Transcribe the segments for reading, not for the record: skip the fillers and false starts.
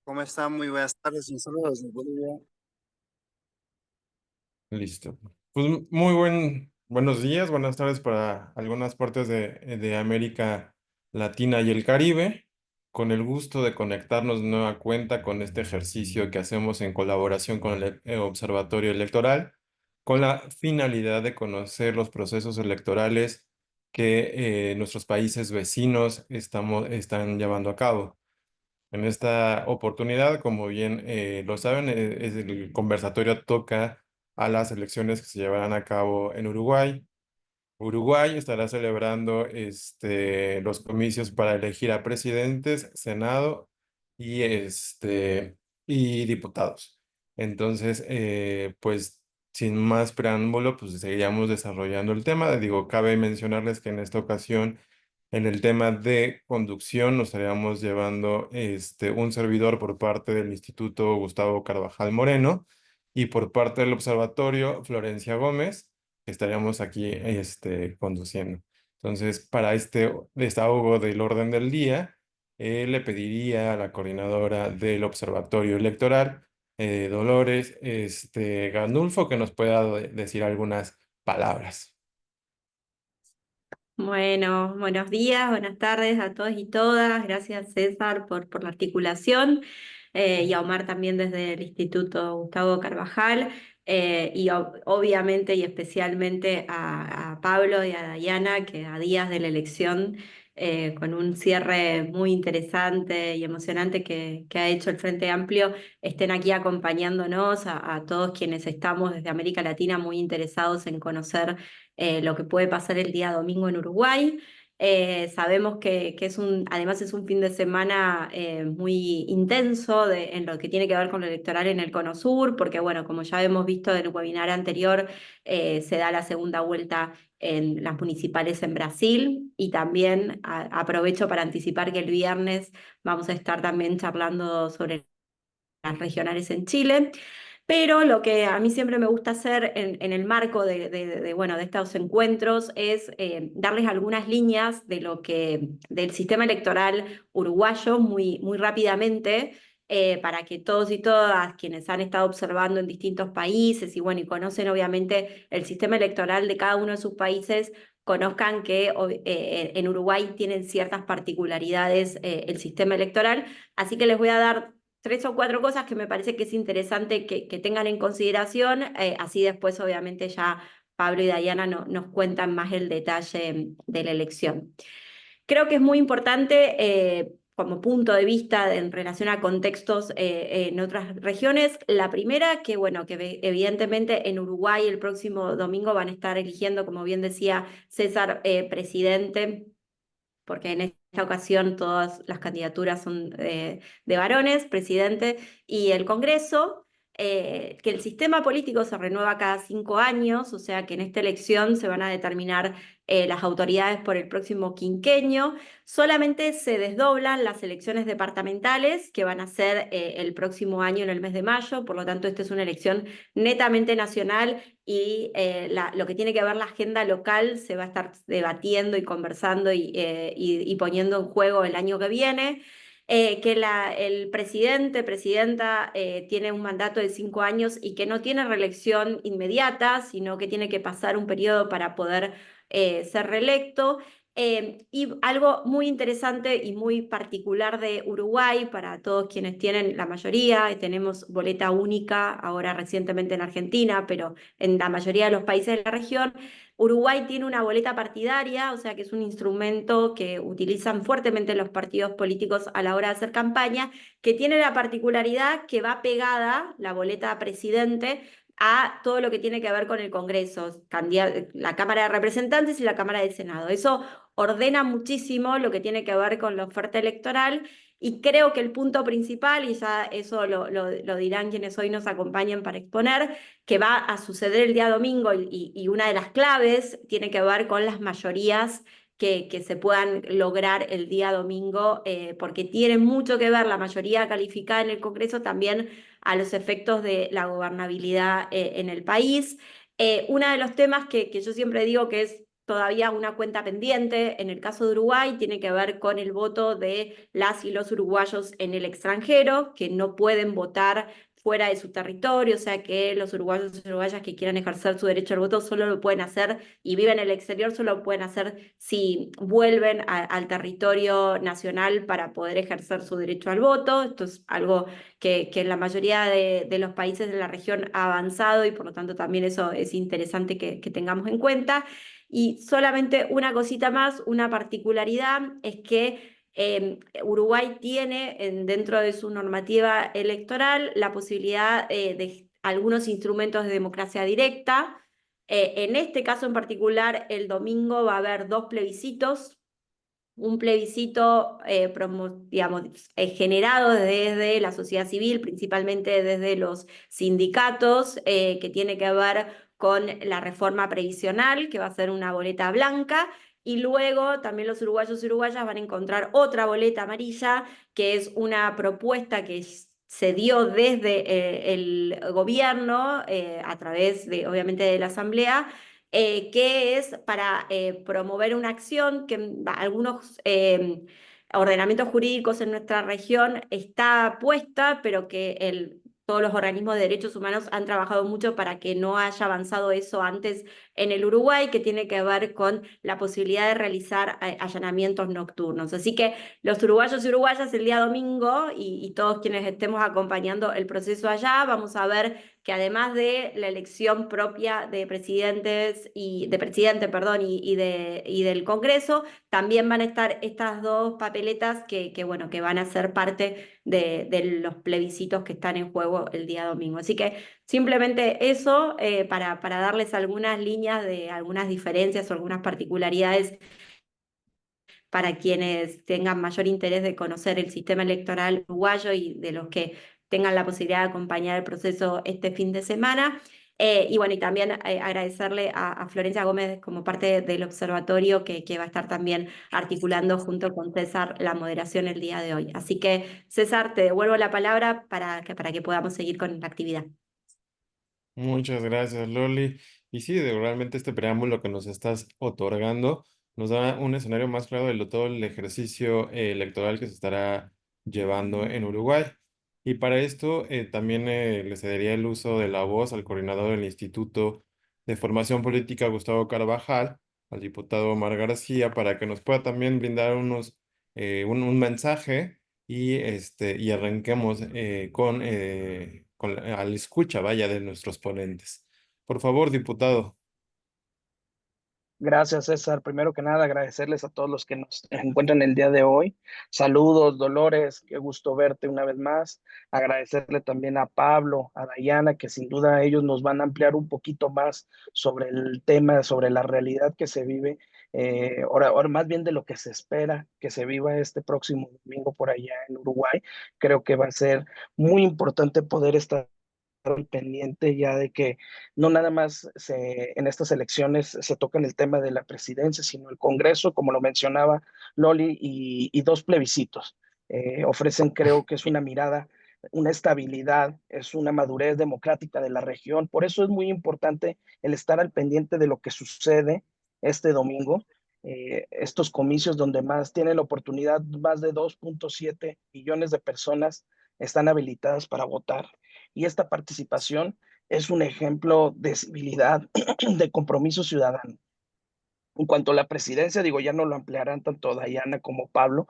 ¿Cómo están? Muy buenas tardes, un saludo desde Bolivia. Listo. Pues buenos días, buenas tardes para algunas partes de América Latina y el Caribe. Con el gusto de conectarnos de nueva cuenta con este ejercicio que hacemos en colaboración con el Observatorio Electoral, con la finalidad de conocer los procesos electorales que nuestros países vecinos están llevando a cabo. En esta oportunidad, como bien lo saben, el conversatorio toca a las elecciones que se llevarán a cabo en Uruguay. Uruguay estará celebrando los comicios para elegir a presidentes, senado y, y diputados. Entonces, pues sin más preámbulo, pues seguiríamos desarrollando el tema. Digo, cabe mencionarles que en esta ocasión, en el tema de conducción, nos estaríamos llevando un servidor por parte del Instituto Gustavo Carvajal Moreno y por parte del Observatorio Florencia Gómez estaríamos aquí conduciendo. Entonces, para este desahogo del orden del día, le pediría a la coordinadora del Observatorio Electoral, Dolores Gandulfo, que nos pueda decir algunas palabras. Bueno, buenos días, buenas tardes a todos y todas. Gracias, César, por la articulación y a Omar también desde el Instituto Gustavo Carvajal y obviamente y especialmente a Pablo y a Dayana, que a días de la elección, con un cierre muy interesante y emocionante que ha hecho el Frente Amplio, estén aquí acompañándonos a todos quienes estamos desde América Latina muy interesados en conocer lo que puede pasar el día domingo en Uruguay. Sabemos que además es un fin de semana muy intenso en lo que tiene que ver con lo electoral en el Cono Sur, porque bueno, como ya hemos visto en el webinar anterior, se da la segunda vuelta en las municipales en Brasil y también aprovecho para anticipar que el viernes vamos a estar también charlando sobre las regionales en Chile. Pero lo que a mí siempre me gusta hacer en el marco bueno, de estos encuentros es darles algunas líneas del sistema electoral uruguayo muy rápidamente, para que todos y todas quienes han estado observando en distintos países y bueno, y conocen obviamente el sistema electoral de cada uno de sus países, conozcan que en Uruguay tienen ciertas particularidades el sistema electoral. Así que les voy a dar tres o cuatro cosas que me parece que es interesante que tengan en consideración, así después obviamente ya Pablo y Dayana nos cuentan más el detalle de la elección. Creo que es muy importante como punto de vista en relación a contextos en otras regiones. La primera, que bueno, que evidentemente en Uruguay el próximo domingo van a estar eligiendo, como bien decía César, presidente, porque en esta ocasión todas las candidaturas son de varones, presidente y el Congreso, que el sistema político se renueva cada 5 años, o sea que en esta elección se van a determinar las autoridades por el próximo quinquenio. Solamente se desdoblan las elecciones departamentales, que van a ser el próximo año en el mes de mayo, por lo tanto esta es una elección netamente nacional y lo que tiene que ver la agenda local se va a estar debatiendo y conversando y poniendo en juego el año que viene. Que el presidenta tiene un mandato de 5 años y que no tiene reelección inmediata, sino que tiene que pasar un periodo para poder ser reelecto. Y algo muy interesante y muy particular de Uruguay, para todos quienes tienen, la mayoría, tenemos boleta única ahora recientemente en Argentina, pero en la mayoría de los países de la región, Uruguay tiene una boleta partidaria, o sea que es un instrumento que utilizan fuertemente los partidos políticos a la hora de hacer campaña, que tiene la particularidad que va pegada, la boleta presidente, a todo lo que tiene que ver con el Congreso, la Cámara de Representantes y la Cámara de Senado. Eso ordena muchísimo lo que tiene que ver con la oferta electoral y creo que el punto principal, y ya eso lo dirán quienes hoy nos acompañan para exponer, que va a suceder el día domingo y una de las claves tiene que ver con las mayorías que se puedan lograr el día domingo, porque tiene mucho que ver la mayoría calificada en el Congreso también a los efectos de la gobernabilidad en el país. Uno de los temas que yo siempre digo que es todavía una cuenta pendiente. En el caso de Uruguay tiene que ver con el voto de las y los uruguayos en el extranjero, que no pueden votar fuera de su territorio, o sea que los uruguayos y uruguayas que quieran ejercer su derecho al voto solo lo pueden hacer y viven en el exterior, solo lo pueden hacer si vuelven al territorio nacional para poder ejercer su derecho al voto. Esto es algo que en la mayoría de los países de la región ha avanzado y por lo tanto también eso es interesante que tengamos en cuenta. Y solamente una cosita más, una particularidad es que Uruguay tiene dentro de su normativa electoral la posibilidad de algunos instrumentos de democracia directa. En este caso en particular, el domingo va a haber dos plebiscitos. Un plebiscito digamos, generado desde la sociedad civil, principalmente desde los sindicatos, que tiene que ver con la reforma previsional, que va a ser una boleta blanca, y luego también los uruguayos y uruguayas van a encontrar otra boleta amarilla, que es una propuesta que se dio desde el gobierno, a través de, obviamente, de la Asamblea, que es para promover una acción que algunos ordenamientos jurídicos en nuestra región está puesta, pero que todos los organismos de derechos humanos han trabajado mucho para que no haya avanzado eso antes en el Uruguay, que tiene que ver con la posibilidad de realizar allanamientos nocturnos. Así que los uruguayos y uruguayas el día domingo y todos quienes estemos acompañando el proceso allá, vamos a ver que además de la elección propia de presidentes de presidente, perdón, y del Congreso, también van a estar estas dos papeletas bueno, que van a ser parte de los plebiscitos que están en juego el día domingo. Así que simplemente eso, para darles algunas líneas de algunas diferencias o algunas particularidades para quienes tengan mayor interés de conocer el sistema electoral uruguayo y de los que tengan la posibilidad de acompañar el proceso este fin de semana. Y bueno, y también agradecerle a Florencia Gómez como parte del observatorio que va a estar también articulando junto con César la moderación el día de hoy. Así que, César, te devuelvo la palabra para que podamos seguir con la actividad. Muchas gracias, Loli. Y sí, realmente este preámbulo que nos estás otorgando nos da un escenario más claro de todo el ejercicio electoral que se estará llevando en Uruguay. Y para esto también le cedería el uso de la voz al coordinador del Instituto de Formación Política, Gustavo Carvajal, al diputado Omar García, para que nos pueda también brindar un mensaje y arranquemos a la escucha, vaya, de nuestros ponentes. Por favor, diputado. Gracias, César. Primero que nada, agradecerles a todos los que nos encuentran el día de hoy. Saludos, Dolores, qué gusto verte una vez más. Agradecerle también a Pablo, a Dayana, que sin duda ellos nos van a ampliar un poquito más sobre el tema, sobre la realidad que se vive, ahora más bien de lo que se espera que se viva este próximo domingo por allá en Uruguay. Creo que va a ser muy importante poder estar pendiente ya de que no nada más en estas elecciones se toca el tema de la presidencia, sino el Congreso, como lo mencionaba Loli, y dos plebiscitos. Ofrecen, creo que es una mirada, una estabilidad, es una madurez democrática de la región. Por eso es muy importante el estar al pendiente de lo que sucede este domingo. Estos comicios donde más tiene la oportunidad, más de 2.7 millones de personas están habilitadas para votar y esta participación es un ejemplo de civilidad, de compromiso ciudadano. En cuanto a la presidencia, digo, ya no lo ampliarán tanto Dayana como Pablo,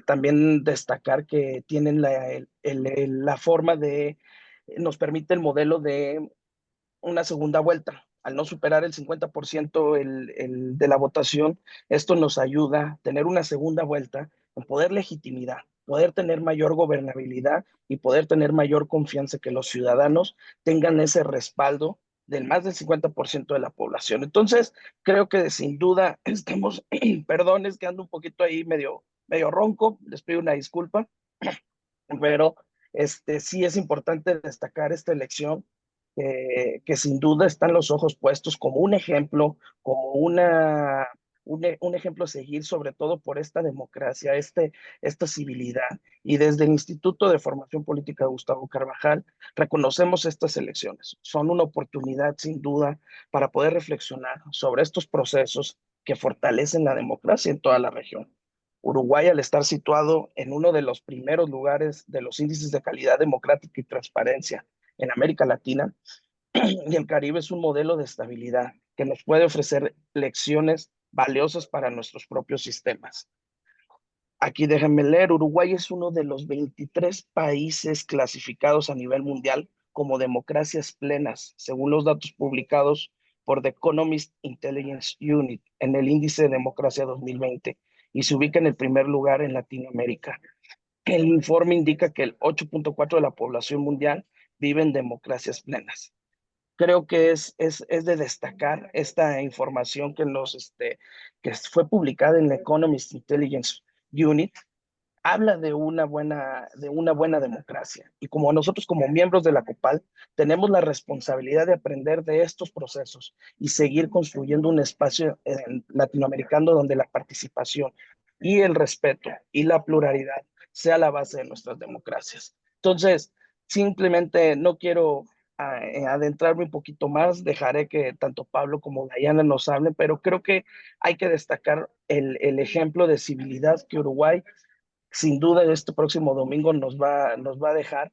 también destacar que tienen la forma nos permite el modelo de una segunda vuelta. Al no superar el 50% de la votación, esto nos ayuda a tener una segunda vuelta en poder legitimidad, poder tener mayor gobernabilidad y poder tener mayor confianza que los ciudadanos tengan ese respaldo del más del 50% de la población. Entonces, creo que sin duda estamos, perdón, es que ando un poquito ahí medio ronco, les pido una disculpa, pero sí es importante destacar esta elección que sin duda están los ojos puestos como un ejemplo, como un ejemplo a seguir, sobre todo por esta democracia, esta civilidad. Y desde el Instituto de Formación Política Gustavo Carvajal reconocemos estas elecciones. Son una oportunidad, sin duda, para poder reflexionar sobre estos procesos que fortalecen la democracia en toda la región. Uruguay, al estar situado en uno de los primeros lugares de los índices de calidad democrática y transparencia en América Latina y el Caribe, es un modelo de estabilidad que nos puede ofrecer lecciones valiosas para nuestros propios sistemas. Aquí déjenme leer, Uruguay es uno de los 23 países clasificados a nivel mundial como democracias plenas, según los datos publicados por The Economist Intelligence Unit en el índice de democracia 2020, y se ubica en el primer lugar en Latinoamérica. El informe indica que el 8.4% de la población mundial vive en democracias plenas. Creo que es de destacar esta información que fue publicada en la Economist Intelligence Unit. Habla de una buena democracia. Y como nosotros, como miembros de la COPAL, tenemos la responsabilidad de aprender de estos procesos y seguir construyendo un espacio latinoamericano donde la participación y el respeto y la pluralidad sea la base de nuestras democracias. Entonces, simplemente no quiero adentrarme un poquito más, dejaré que tanto Pablo como Dayana nos hablen, pero creo que hay que destacar el ejemplo de civilidad que Uruguay sin duda este próximo domingo nos va a dejar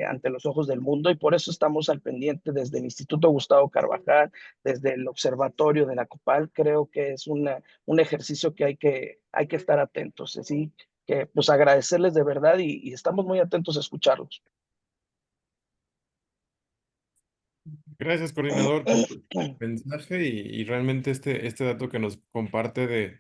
ante los ojos del mundo, y por eso estamos al pendiente desde el Instituto Gustavo Carvajal, desde el Observatorio de la COPAL. Creo que es un ejercicio que hay que estar atentos, así que pues agradecerles de verdad y estamos muy atentos a escucharlos. Gracias, coordinador, por tu mensaje y realmente este dato que nos comparte de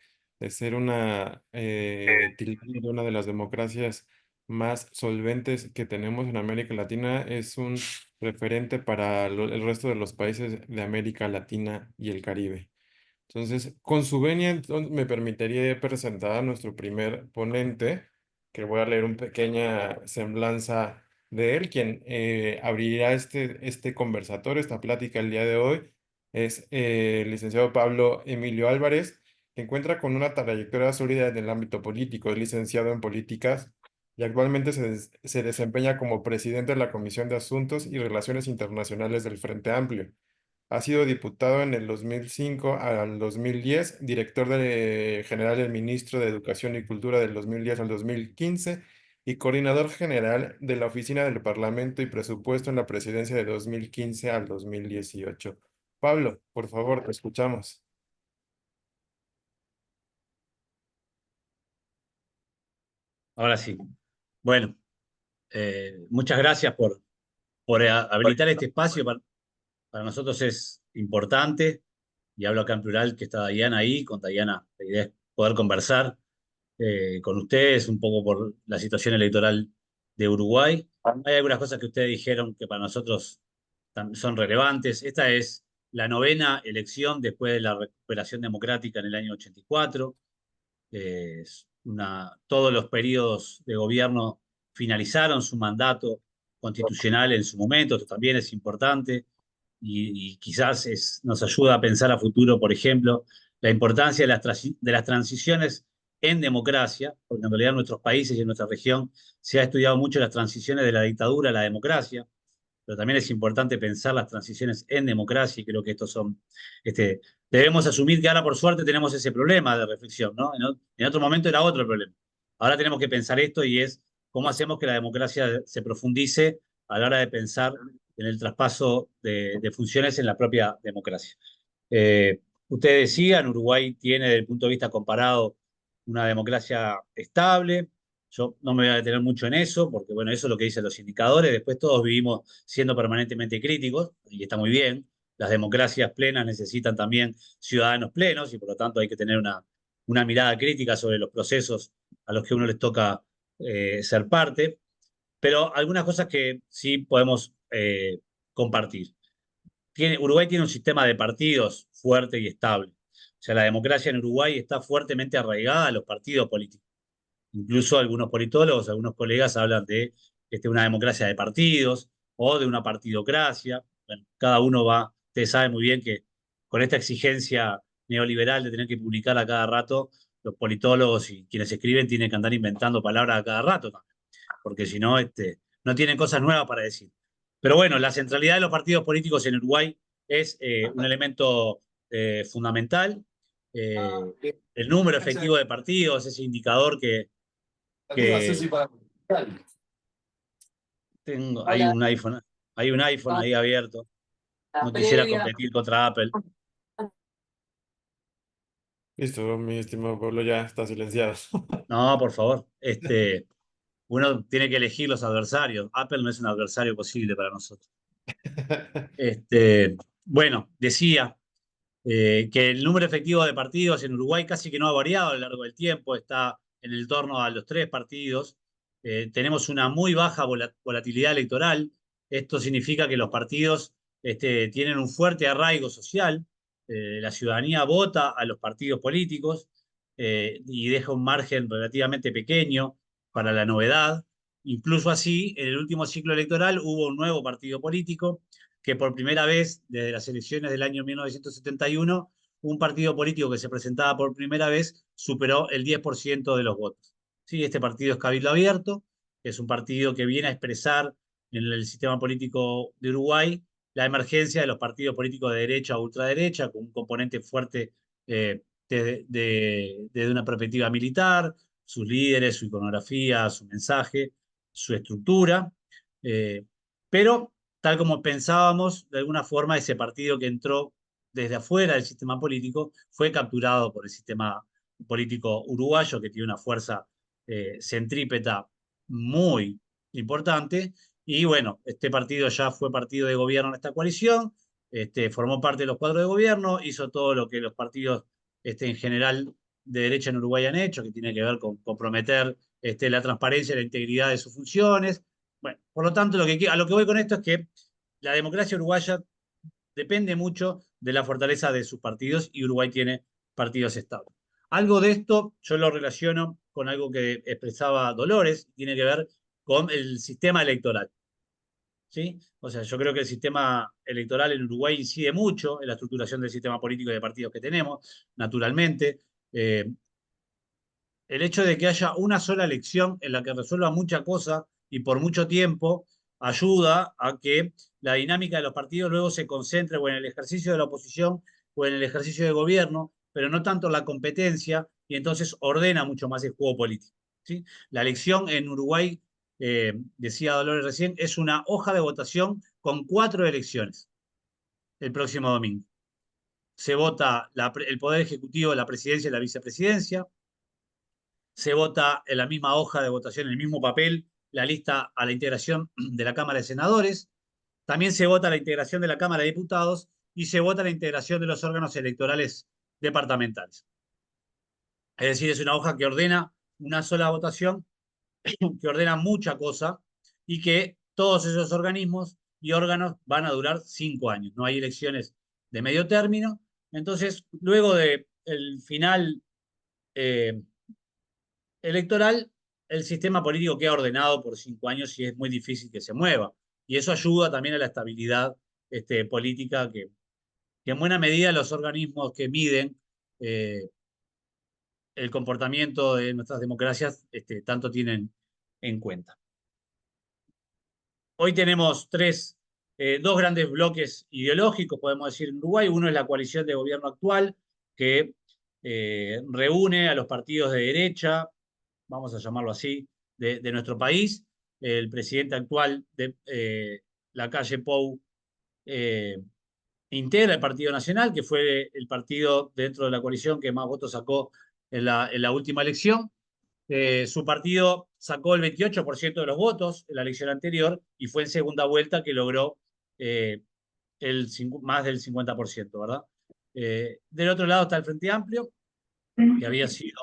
ser tildado de una de las democracias más solventes que tenemos en América Latina es un referente para el resto de los países de América Latina y el Caribe. Entonces, con su venia, entonces, me permitiría presentar a nuestro primer ponente, que voy a leer una pequeña semblanza de él, quien abrirá este conversatorio, esta plática el día de hoy. Es el licenciado Pablo Emilio Álvarez, que encuentra con una trayectoria sólida en el ámbito político. Es licenciado en políticas y actualmente se desempeña como presidente de la Comisión de Asuntos y Relaciones Internacionales del Frente Amplio. Ha sido diputado en el 2005 al 2010, general del Ministro de Educación y Cultura del 2010 al 2015 y coordinador general de la Oficina del Parlamento y Presupuesto en la Presidencia de 2015 al 2018. Pablo, por favor, te escuchamos. Ahora sí. Bueno, muchas gracias por habilitar este espacio. Para nosotros es importante, y hablo acá en plural, que está Dayana ahí. Con Dayana la idea es poder conversar con ustedes un poco por la situación electoral de Uruguay. Hay algunas cosas que ustedes dijeron que para nosotros son relevantes. Esta es la 9ª elección después de la recuperación democrática en el año 84. Todos los periodos de gobierno finalizaron su mandato constitucional en su momento. Esto también es importante y quizás nos ayuda a pensar a futuro, por ejemplo, la importancia de las transiciones en democracia, porque en realidad en nuestros países y en nuestra región se ha estudiado mucho las transiciones de la dictadura a la democracia, pero también es importante pensar las transiciones en democracia, y creo que estos son, debemos asumir que ahora por suerte tenemos ese problema de reflexión, ¿no? En otro momento era otro el problema. Ahora tenemos que pensar esto, y es cómo hacemos que la democracia se profundice a la hora de pensar en el traspaso de funciones en la propia democracia. Usted decía, en Uruguay tiene, desde el punto de vista comparado, una democracia estable. Yo no me voy a detener mucho en eso, porque bueno, eso es lo que dicen los indicadores. Después todos vivimos siendo permanentemente críticos, y está muy bien. Las democracias plenas necesitan también ciudadanos plenos, y por lo tanto hay que tener una mirada crítica sobre los procesos a los que uno les toca ser parte. Pero algunas cosas que sí podemos compartir. Uruguay tiene un sistema de partidos fuerte y estable. O sea, la democracia en Uruguay está fuertemente arraigada a los partidos políticos. Incluso algunos politólogos, algunos colegas hablan de una democracia de partidos o de una partidocracia. Bueno, cada uno va, ustedes saben muy bien que con esta exigencia neoliberal de tener que publicar a cada rato. Los politólogos y quienes escriben tienen que andar inventando palabras a cada rato también, porque si no, no tienen cosas nuevas para decir. Pero bueno, la centralidad de los partidos políticos en Uruguay es un elemento fundamental. El número efectivo de partidos, ese indicador que tengo, hay un iPhone ahí abierto. No quisiera competir contra Apple. Listo, mi estimado Pablo, ya está silenciado. No, por favor. Uno tiene que elegir los adversarios. Apple no es un adversario posible para nosotros. Bueno, decía que el número efectivo de partidos en Uruguay casi que no ha variado a lo largo del tiempo, está en el torno a los 3 partidos. Tenemos una muy baja volatilidad electoral. Esto significa que los partidos tienen un fuerte arraigo social. La ciudadanía vota a los partidos políticos y deja un margen relativamente pequeño para la novedad. Incluso así, en el último ciclo electoral hubo un nuevo partido político que por primera vez, desde las elecciones del año 1971, un partido político que se presentaba por primera vez superó el 10% de los votos. Sí, este partido es Cabildo Abierto, es un partido que viene a expresar en el sistema político de Uruguay la emergencia de los partidos políticos de derecha o ultraderecha, con un componente fuerte desde una perspectiva militar, sus líderes, su iconografía, su mensaje, su estructura. Pero tal como pensábamos, de alguna forma ese partido que entró desde afuera del sistema político fue capturado por el sistema político uruguayo, que tiene una fuerza centrípeta muy importante. Y bueno, este partido ya fue partido de gobierno en esta coalición, formó parte de los cuadros de gobierno, hizo todo lo que los partidos en general de derecha en Uruguay han hecho, que tiene que ver con comprometer la transparencia y la integridad de sus funciones. Bueno, por lo tanto, a lo que voy con esto es que la democracia uruguaya depende mucho de la fortaleza de sus partidos y Uruguay tiene partidos estables. Algo de esto yo lo relaciono con algo que expresaba Dolores, tiene que ver con el sistema electoral. ¿Sí? O sea, yo creo que el sistema electoral en Uruguay incide mucho en la estructuración del sistema político y de partidos que tenemos, naturalmente. El hecho de que haya una sola elección en la que resuelva mucha cosa y por mucho tiempo ayuda a que la dinámica de los partidos luego se concentre o en el ejercicio de la oposición o en el ejercicio de gobierno, pero no tanto en la competencia, y entonces ordena mucho más el juego político. ¿Sí? La elección en Uruguay, decía Dolores recién, es una hoja de votación con 4 elecciones el próximo domingo. Se vota el Poder Ejecutivo, la presidencia y la vicepresidencia. Se vota en la misma hoja de votación, en el mismo papel, la lista a la integración de la Cámara de Senadores. También se vota la integración de la Cámara de Diputados y se vota la integración de los órganos electorales departamentales. Es decir, es una hoja que ordena una sola votación, que ordena mucha cosa y que todos esos organismos y órganos van a durar 5 años. No hay elecciones de medio término. Entonces, luego del final electoral, el sistema político queda ordenado por 5 años y es muy difícil que se mueva. Y eso ayuda también a la estabilidad política que en buena medida los organismos que miden el comportamiento de nuestras democracias tanto tienen en cuenta. Hoy tenemos dos grandes bloques ideológicos, podemos decir, en Uruguay. Uno es la coalición de gobierno actual, que reúne a los partidos de derecha, vamos a llamarlo así, de nuestro país. El presidente actual de Lacalle Pou integra el Partido Nacional, que fue el partido dentro de la coalición que más votos sacó en la última elección. Su partido sacó el 28% de los votos en la elección anterior y fue en segunda vuelta que logró más del 50%, ¿verdad? Del otro lado está el Frente Amplio, que había sido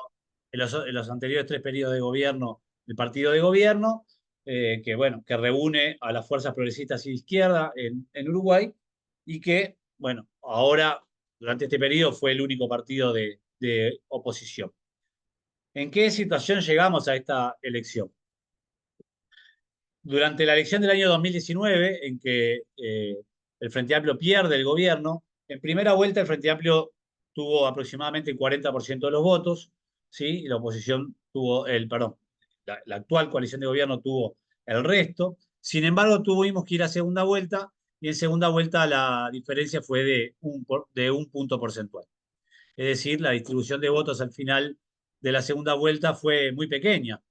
en los anteriores 3 periodos de gobierno el partido de gobierno, que reúne a las fuerzas progresistas y de izquierda en Uruguay y que, bueno, ahora, durante este periodo, fue el único partido de oposición. ¿En qué situación llegamos a esta elección? Durante la elección del año 2019, en que el Frente Amplio pierde el gobierno, en primera vuelta el Frente Amplio tuvo aproximadamente el 40% de los votos, ¿sí? Y la oposición tuvo la actual coalición de gobierno tuvo el resto. Sin embargo, tuvimos que ir a segunda vuelta y en segunda vuelta la diferencia fue de un punto porcentual. Es decir, la distribución de votos al final de la segunda vuelta fue muy pequeña,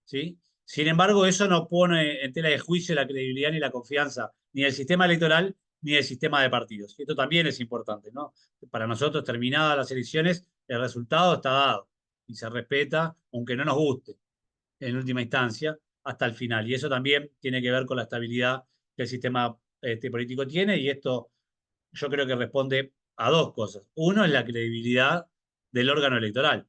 ¿sí? Sin embargo, eso no pone en tela de juicio la credibilidad ni la confianza ni del sistema electoral ni del sistema de partidos. Y esto también es importante, ¿no? Para nosotros, terminadas las elecciones, el resultado está dado y se respeta, aunque no nos guste, en última instancia, hasta el final. Y eso también tiene que ver con la estabilidad que el sistema político tiene, y esto yo creo que responde a dos cosas. Uno es la credibilidad del órgano electoral,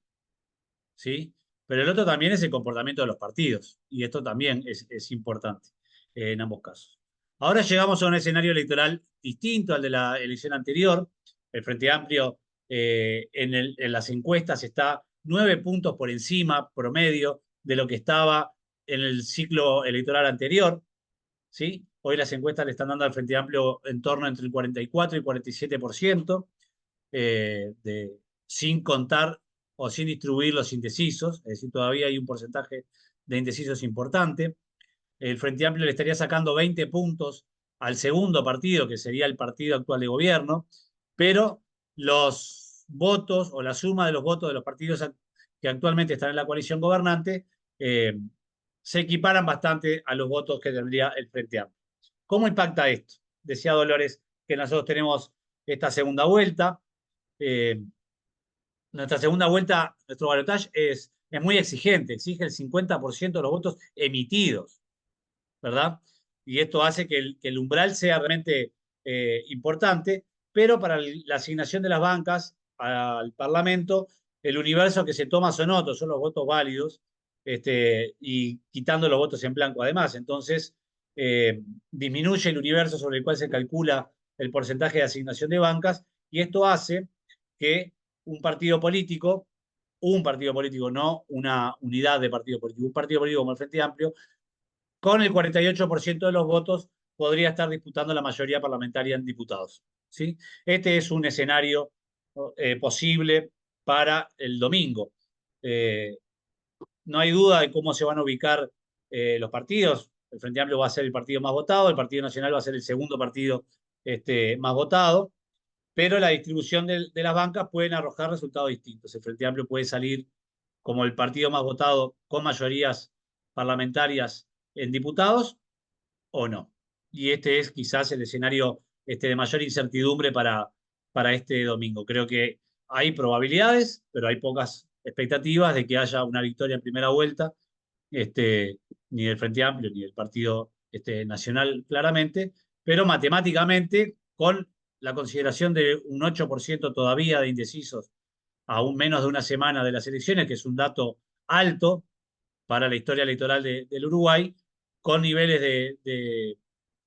¿sí? Pero el otro también es el comportamiento de los partidos, y esto también es importante en ambos casos. Ahora llegamos a un escenario electoral distinto al de la elección anterior. El Frente Amplio en las encuestas está 9 puntos por encima promedio de lo que estaba en el ciclo electoral anterior, ¿sí? Hoy las encuestas le están dando al Frente Amplio en torno entre el 44 y 47%, sin contar o sin distribuir los indecisos, es decir, todavía hay un porcentaje de indecisos importante. El Frente Amplio le estaría sacando 20 puntos al segundo partido, que sería el partido actual de gobierno, pero los votos o la suma de los votos de los partidos que actualmente están en la coalición gobernante se equiparan bastante a los votos que tendría el Frente Amplio. ¿Cómo impacta esto? Decía Dolores que nosotros tenemos esta segunda vuelta. Nuestra segunda vuelta, nuestro balotaje es muy exigente, exige el 50% de los votos emitidos, ¿verdad? Y esto hace que el umbral sea realmente importante, pero para la asignación de las bancas al Parlamento, el universo que se toma son otros, son los votos válidos, y quitando los votos en blanco además. Entonces, disminuye el universo sobre el cual se calcula el porcentaje de asignación de bancas, y esto hace que un partido político, no una unidad de partido político, un partido político como el Frente Amplio, con el 48% de los votos podría estar disputando la mayoría parlamentaria en diputados, ¿sí? Este es un escenario posible para el domingo. No hay duda de cómo se van a ubicar los partidos. El Frente Amplio va a ser el partido más votado, el Partido Nacional va a ser el segundo partido más votado, pero la distribución de las bancas pueden arrojar resultados distintos. El Frente Amplio puede salir como el partido más votado con mayorías parlamentarias en diputados o no. Y este es quizás el escenario de mayor incertidumbre para este domingo. Creo que hay probabilidades, pero hay pocas expectativas de que haya una victoria en primera vuelta, ni del Frente Amplio ni del Partido Nacional claramente, pero matemáticamente, con la consideración de un 8% todavía de indecisos a un menos de una semana de las elecciones, que es un dato alto para la historia electoral del Uruguay, con niveles de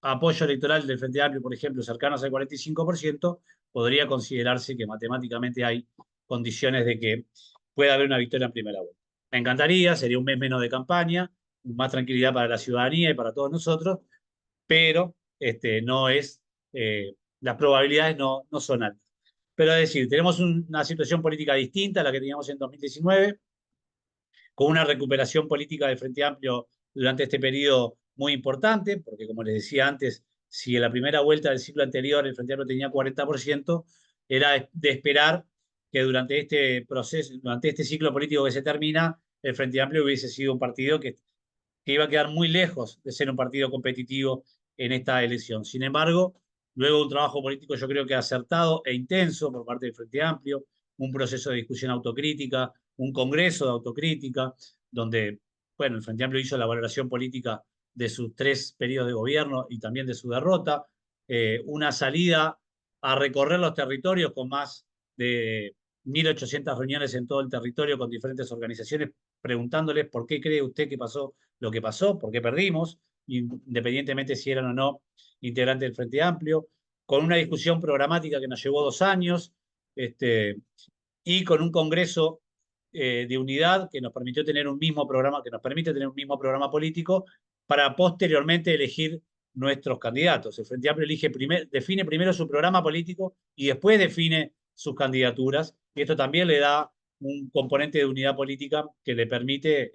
apoyo electoral del Frente Amplio, por ejemplo, cercanos al 45%, podría considerarse que matemáticamente hay condiciones de que pueda haber una victoria en primera vuelta. Me encantaría, sería un mes menos de campaña, más tranquilidad para la ciudadanía y para todos nosotros, pero no es, las probabilidades no son altas. Pero es decir, tenemos una situación política distinta a la que teníamos en 2019, con una recuperación política del Frente Amplio durante este periodo muy importante, porque como les decía antes, si en la primera vuelta del ciclo anterior el Frente Amplio tenía 40%, era de esperar que durante este proceso, durante este ciclo político que se termina, el Frente Amplio hubiese sido un partido que iba a quedar muy lejos de ser un partido competitivo en esta elección. Sin embargo, luego de un trabajo político yo creo que acertado e intenso por parte del Frente Amplio, un proceso de discusión autocrítica, un congreso de autocrítica, donde, bueno, el Frente Amplio hizo la valoración política de sus 3 periodos de gobierno y también de su derrota, una salida a recorrer los territorios con más de 1.800 reuniones en todo el territorio con diferentes organizaciones, preguntándoles por qué cree usted que pasó lo que pasó, por qué perdimos, independientemente si eran o no integrantes del Frente Amplio, con una discusión programática que nos llevó 2 años, y con un congreso de unidad que nos permitió tener un mismo programa, que nos permite tener un mismo programa político para posteriormente elegir nuestros candidatos. El Frente Amplio define primero su programa político y después define sus candidaturas, y esto también le da un componente de unidad política que le permite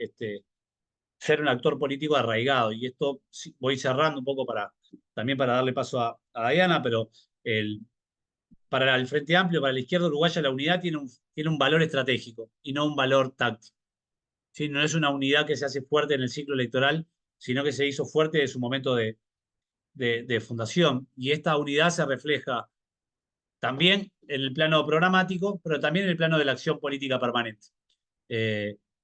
ser un actor político arraigado. Y esto voy cerrando un poco también para darle paso a Diana, pero para el Frente Amplio, para la izquierda uruguaya, la unidad tiene un valor estratégico y no un valor táctico. ¿Sí? No es una unidad que se hace fuerte en el ciclo electoral, sino que se hizo fuerte en su momento de fundación. Y esta unidad se refleja también en el plano programático, pero también en el plano de la acción política permanente.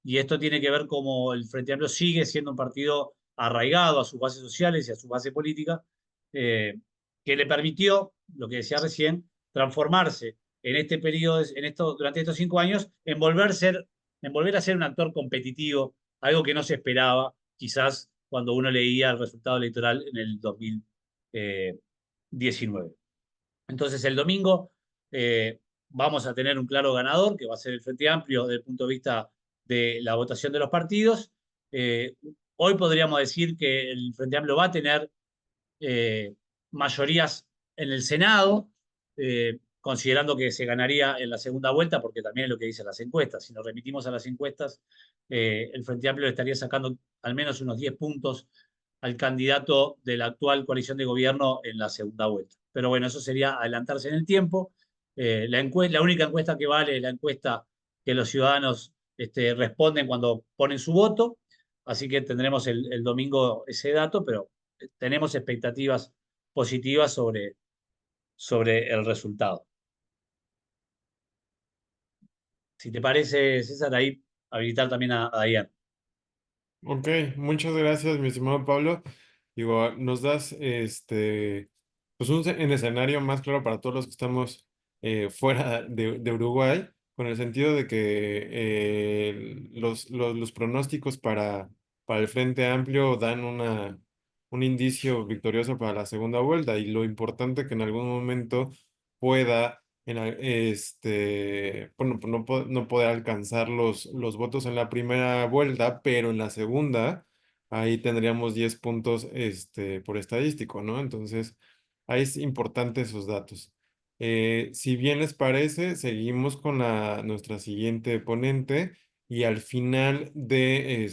Y esto tiene que ver cómo el Frente Amplio sigue siendo un partido arraigado a sus bases sociales y a su base política, que le permitió, lo que decía recién, transformarse en este periodo, durante estos 5 años, en volver a ser un actor competitivo, algo que no se esperaba, quizás cuando uno leía el resultado electoral en el 2019. Entonces, el domingo vamos a tener un claro ganador, que va a ser el Frente Amplio desde el punto de vista de la votación de los partidos. Hoy podríamos decir que el Frente Amplio va a tener mayorías en el Senado, considerando que se ganaría en la segunda vuelta, porque también es lo que dicen las encuestas. Si nos remitimos a las encuestas, el Frente Amplio le estaría sacando al menos unos 10 puntos al candidato de la actual coalición de gobierno en la segunda vuelta. Pero bueno, eso sería adelantarse en el tiempo. La única encuesta que vale es la encuesta que los ciudadanos responden cuando ponen su voto, así que tendremos el domingo ese dato, pero tenemos expectativas positivas sobre el resultado. Si te parece, César, ahí habilitar también a Diana. Ok, muchas gracias, mi estimado Pablo. Digo, nos das pues un escenario más claro para todos los que estamos fuera de Uruguay, con el sentido de que los pronósticos para el Frente Amplio dan un indicio victorioso para la segunda vuelta y lo importante que en algún momento pueda bueno, pues no poder alcanzar los votos en la primera vuelta, pero en la segunda, ahí tendríamos 10 puntos por estadístico, ¿no? Entonces, ahí es importante esos datos. Si bien les parece, seguimos con nuestra siguiente ponente y al final de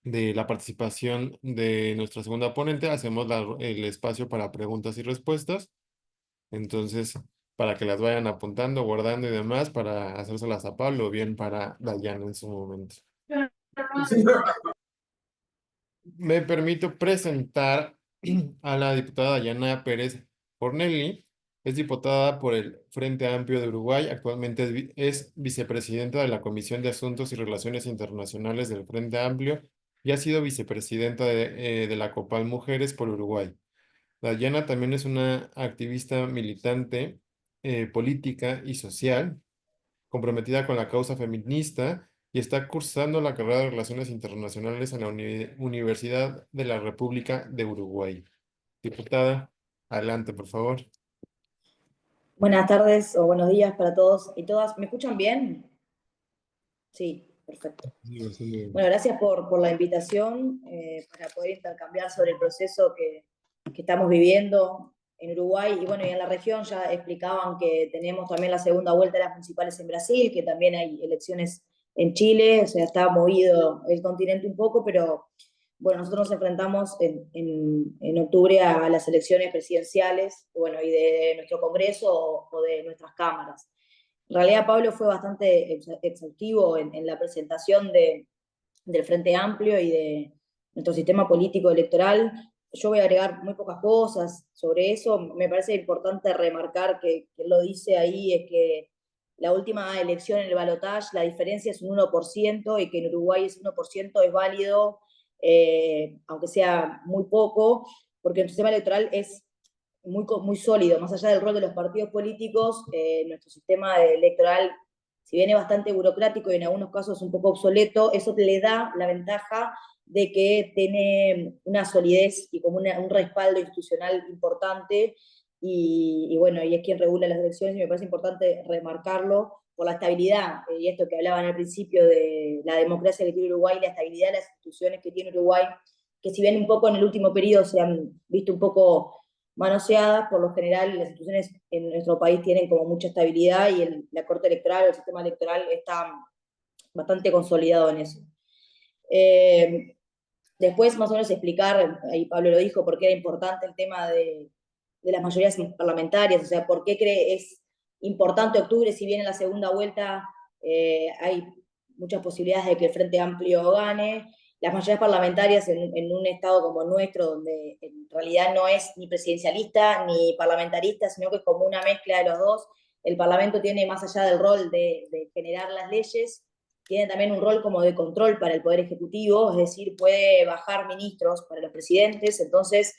la participación de nuestra segunda ponente, hacemos el espacio para preguntas y respuestas. Entonces, para que las vayan apuntando, guardando y demás, para hacérselas a Pablo o bien para Dayana en su momento. Me permito presentar a la diputada Dayana Pérez Fornelli. Es diputada por el Frente Amplio de Uruguay. Actualmente es vicepresidenta de la Comisión de Asuntos y Relaciones Internacionales del Frente Amplio y ha sido vicepresidenta de la Copal Mujeres por Uruguay. Dayana también es una activista militante, política y social, comprometida con la causa feminista y está cursando la carrera de Relaciones Internacionales en la Universidad de la República de Uruguay. Diputada, adelante, por favor. Buenas tardes o buenos días para todos y todas. ¿Me escuchan bien? Sí, perfecto. Bueno, gracias por la invitación para poder intercambiar sobre el proceso que estamos viviendo en Uruguay. Y bueno, y en la región ya explicaban que tenemos también la segunda vuelta de las municipales en Brasil, que también hay elecciones en Chile, o sea, está movido el continente un poco, pero bueno, nosotros nos enfrentamos en octubre a las elecciones presidenciales, bueno, y de nuestro Congreso o de nuestras cámaras. En realidad Pablo fue bastante exhaustivo en la presentación del Frente Amplio y de nuestro sistema político electoral. Yo voy a agregar muy pocas cosas sobre eso. Me parece importante remarcar que él lo dice ahí, es que la última elección en el balotaje, la diferencia es un 1% y que en Uruguay ese 1% es válido, aunque sea muy poco, porque el sistema electoral es muy sólido, más allá del rol de los partidos políticos, nuestro sistema electoral, si bien es bastante burocrático y en algunos casos un poco obsoleto, eso le da la ventaja de que tiene una solidez y como un respaldo institucional importante, y bueno, y es quien regula las elecciones, y me parece importante remarcarlo por la estabilidad, y esto que hablaban al principio de la democracia que tiene Uruguay, la estabilidad de las instituciones que tiene Uruguay, que si bien un poco en el último periodo se han visto un poco manoseadas. Por lo general, las instituciones en nuestro país tienen como mucha estabilidad y la Corte Electoral o el sistema electoral está bastante consolidado en eso. Después, más o menos, explicar, ahí Pablo lo dijo, por qué era importante el tema de las mayorías parlamentarias, o sea, por qué es importante octubre, si bien en la segunda vuelta hay muchas posibilidades de que el Frente Amplio gane. Las mayorías parlamentarias en un estado como el nuestro, donde en realidad no es ni presidencialista ni parlamentarista, sino que es como una mezcla de los dos. El Parlamento tiene, más allá del rol de generar las leyes, tiene también un rol como de control para el Poder Ejecutivo, es decir, puede bajar ministros para los presidentes. Entonces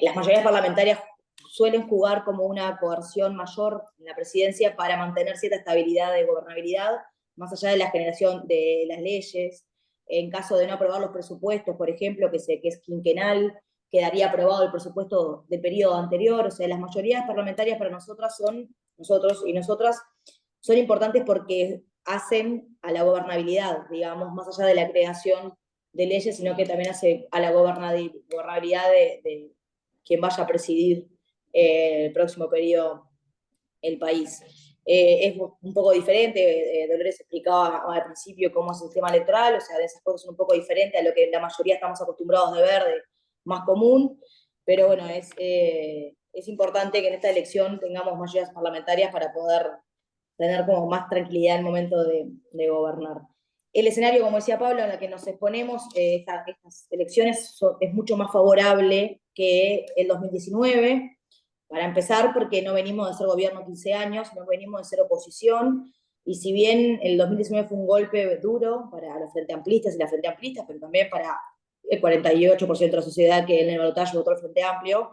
las mayorías parlamentarias suelen jugar como una coerción mayor en la presidencia para mantener cierta estabilidad de gobernabilidad, más allá de la generación de las leyes. En caso de no aprobar los presupuestos, por ejemplo, que es quinquenal, quedaría aprobado el presupuesto del periodo anterior. O sea, las mayorías parlamentarias para nosotros y nosotras, son importantes porque hacen a la gobernabilidad, digamos, más allá de la creación de leyes, sino que también hace a la gobernabilidad de quien vaya a presidir el próximo periodo el país. Es un poco diferente, Dolores explicaba al principio cómo es el sistema electoral, o sea, de esas cosas son un poco diferentes a lo que la mayoría estamos acostumbrados de ver, de más común, pero bueno, es importante que en esta elección tengamos mayorías parlamentarias para poder tener como más tranquilidad en el momento de gobernar. El escenario, como decía Pablo, en el que nos exponemos, estas elecciones es mucho más favorable que el 2019, para empezar, porque no venimos de ser gobierno 15 años, no venimos de ser oposición, y si bien el 2019 fue un golpe duro para los Frente Amplistas y las Frente Amplistas, pero también para el 48% de la sociedad que en el balotaje votó el Frente Amplio,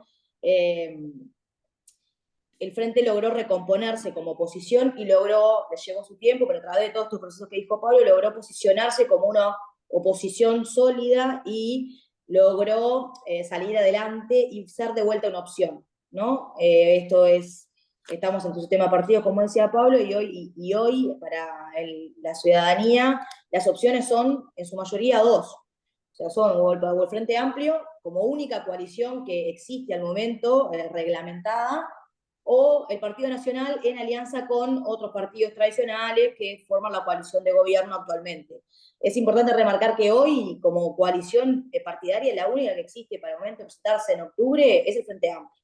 el Frente logró recomponerse como oposición y le llevó su tiempo, pero a través de todos estos procesos que dijo Pablo, logró posicionarse como una oposición sólida y logró salir adelante y ser de vuelta una opción, ¿no? Estamos en tu sistema partido, como decía Pablo, y hoy para la ciudadanía las opciones son en su mayoría dos. O sea, son o el Frente Amplio como única coalición que existe al momento, reglamentada, o el Partido Nacional en alianza con otros partidos tradicionales que forman la coalición de gobierno actualmente. Es importante remarcar que hoy, como coalición partidaria, la única que existe para el momento de presentarse en octubre es el Frente Amplio.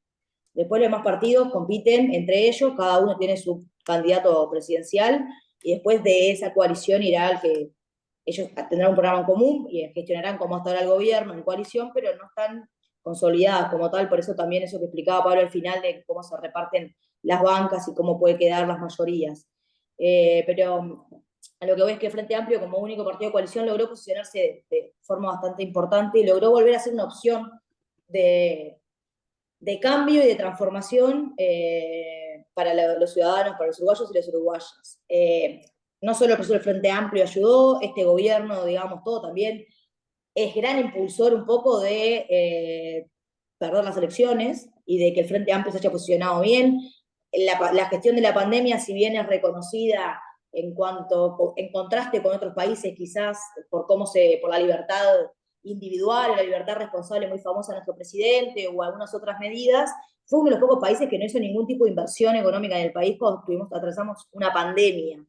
Después los demás partidos compiten entre ellos, cada uno tiene su candidato presidencial, y después de esa coalición irá al que ellos tendrán un programa en común y gestionarán como hasta ahora el gobierno en coalición, pero no están consolidadas como tal. Por eso también eso que explicaba Pablo al final de cómo se reparten las bancas y cómo puede quedar las mayorías. Pero a lo que voy es que el Frente Amplio, como único partido de coalición, logró posicionarse de forma bastante importante y logró volver a ser una opción de cambio y de transformación para los ciudadanos, para los uruguayos y las uruguayas. No solo el proceso del Frente Amplio ayudó, este gobierno, digamos, todo también es gran impulsor un poco de perder las elecciones y de que el Frente Amplio se haya posicionado bien. La gestión de la pandemia, si bien es reconocida en contraste con otros países, quizás por la libertad individual, la libertad responsable muy famosa de nuestro presidente o algunas otras medidas, fue uno de los pocos países que no hizo ningún tipo de inversión económica en el país cuando atravesamos una pandemia.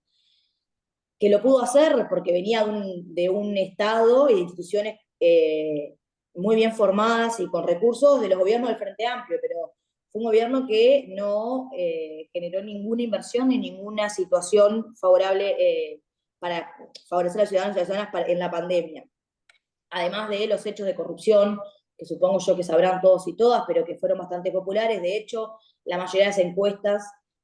Que lo pudo hacer porque venía de un Estado y de instituciones muy bien formadas y con recursos de los gobiernos del Frente Amplio, pero fue un gobierno que no generó ninguna inversión ni ninguna situación favorable para favorecer a los ciudadanos y a las ciudadanas en la pandemia. Además de los hechos de corrupción, que supongo yo que sabrán todos y todas, pero que fueron bastante populares. De hecho, la mayoría de las encuestas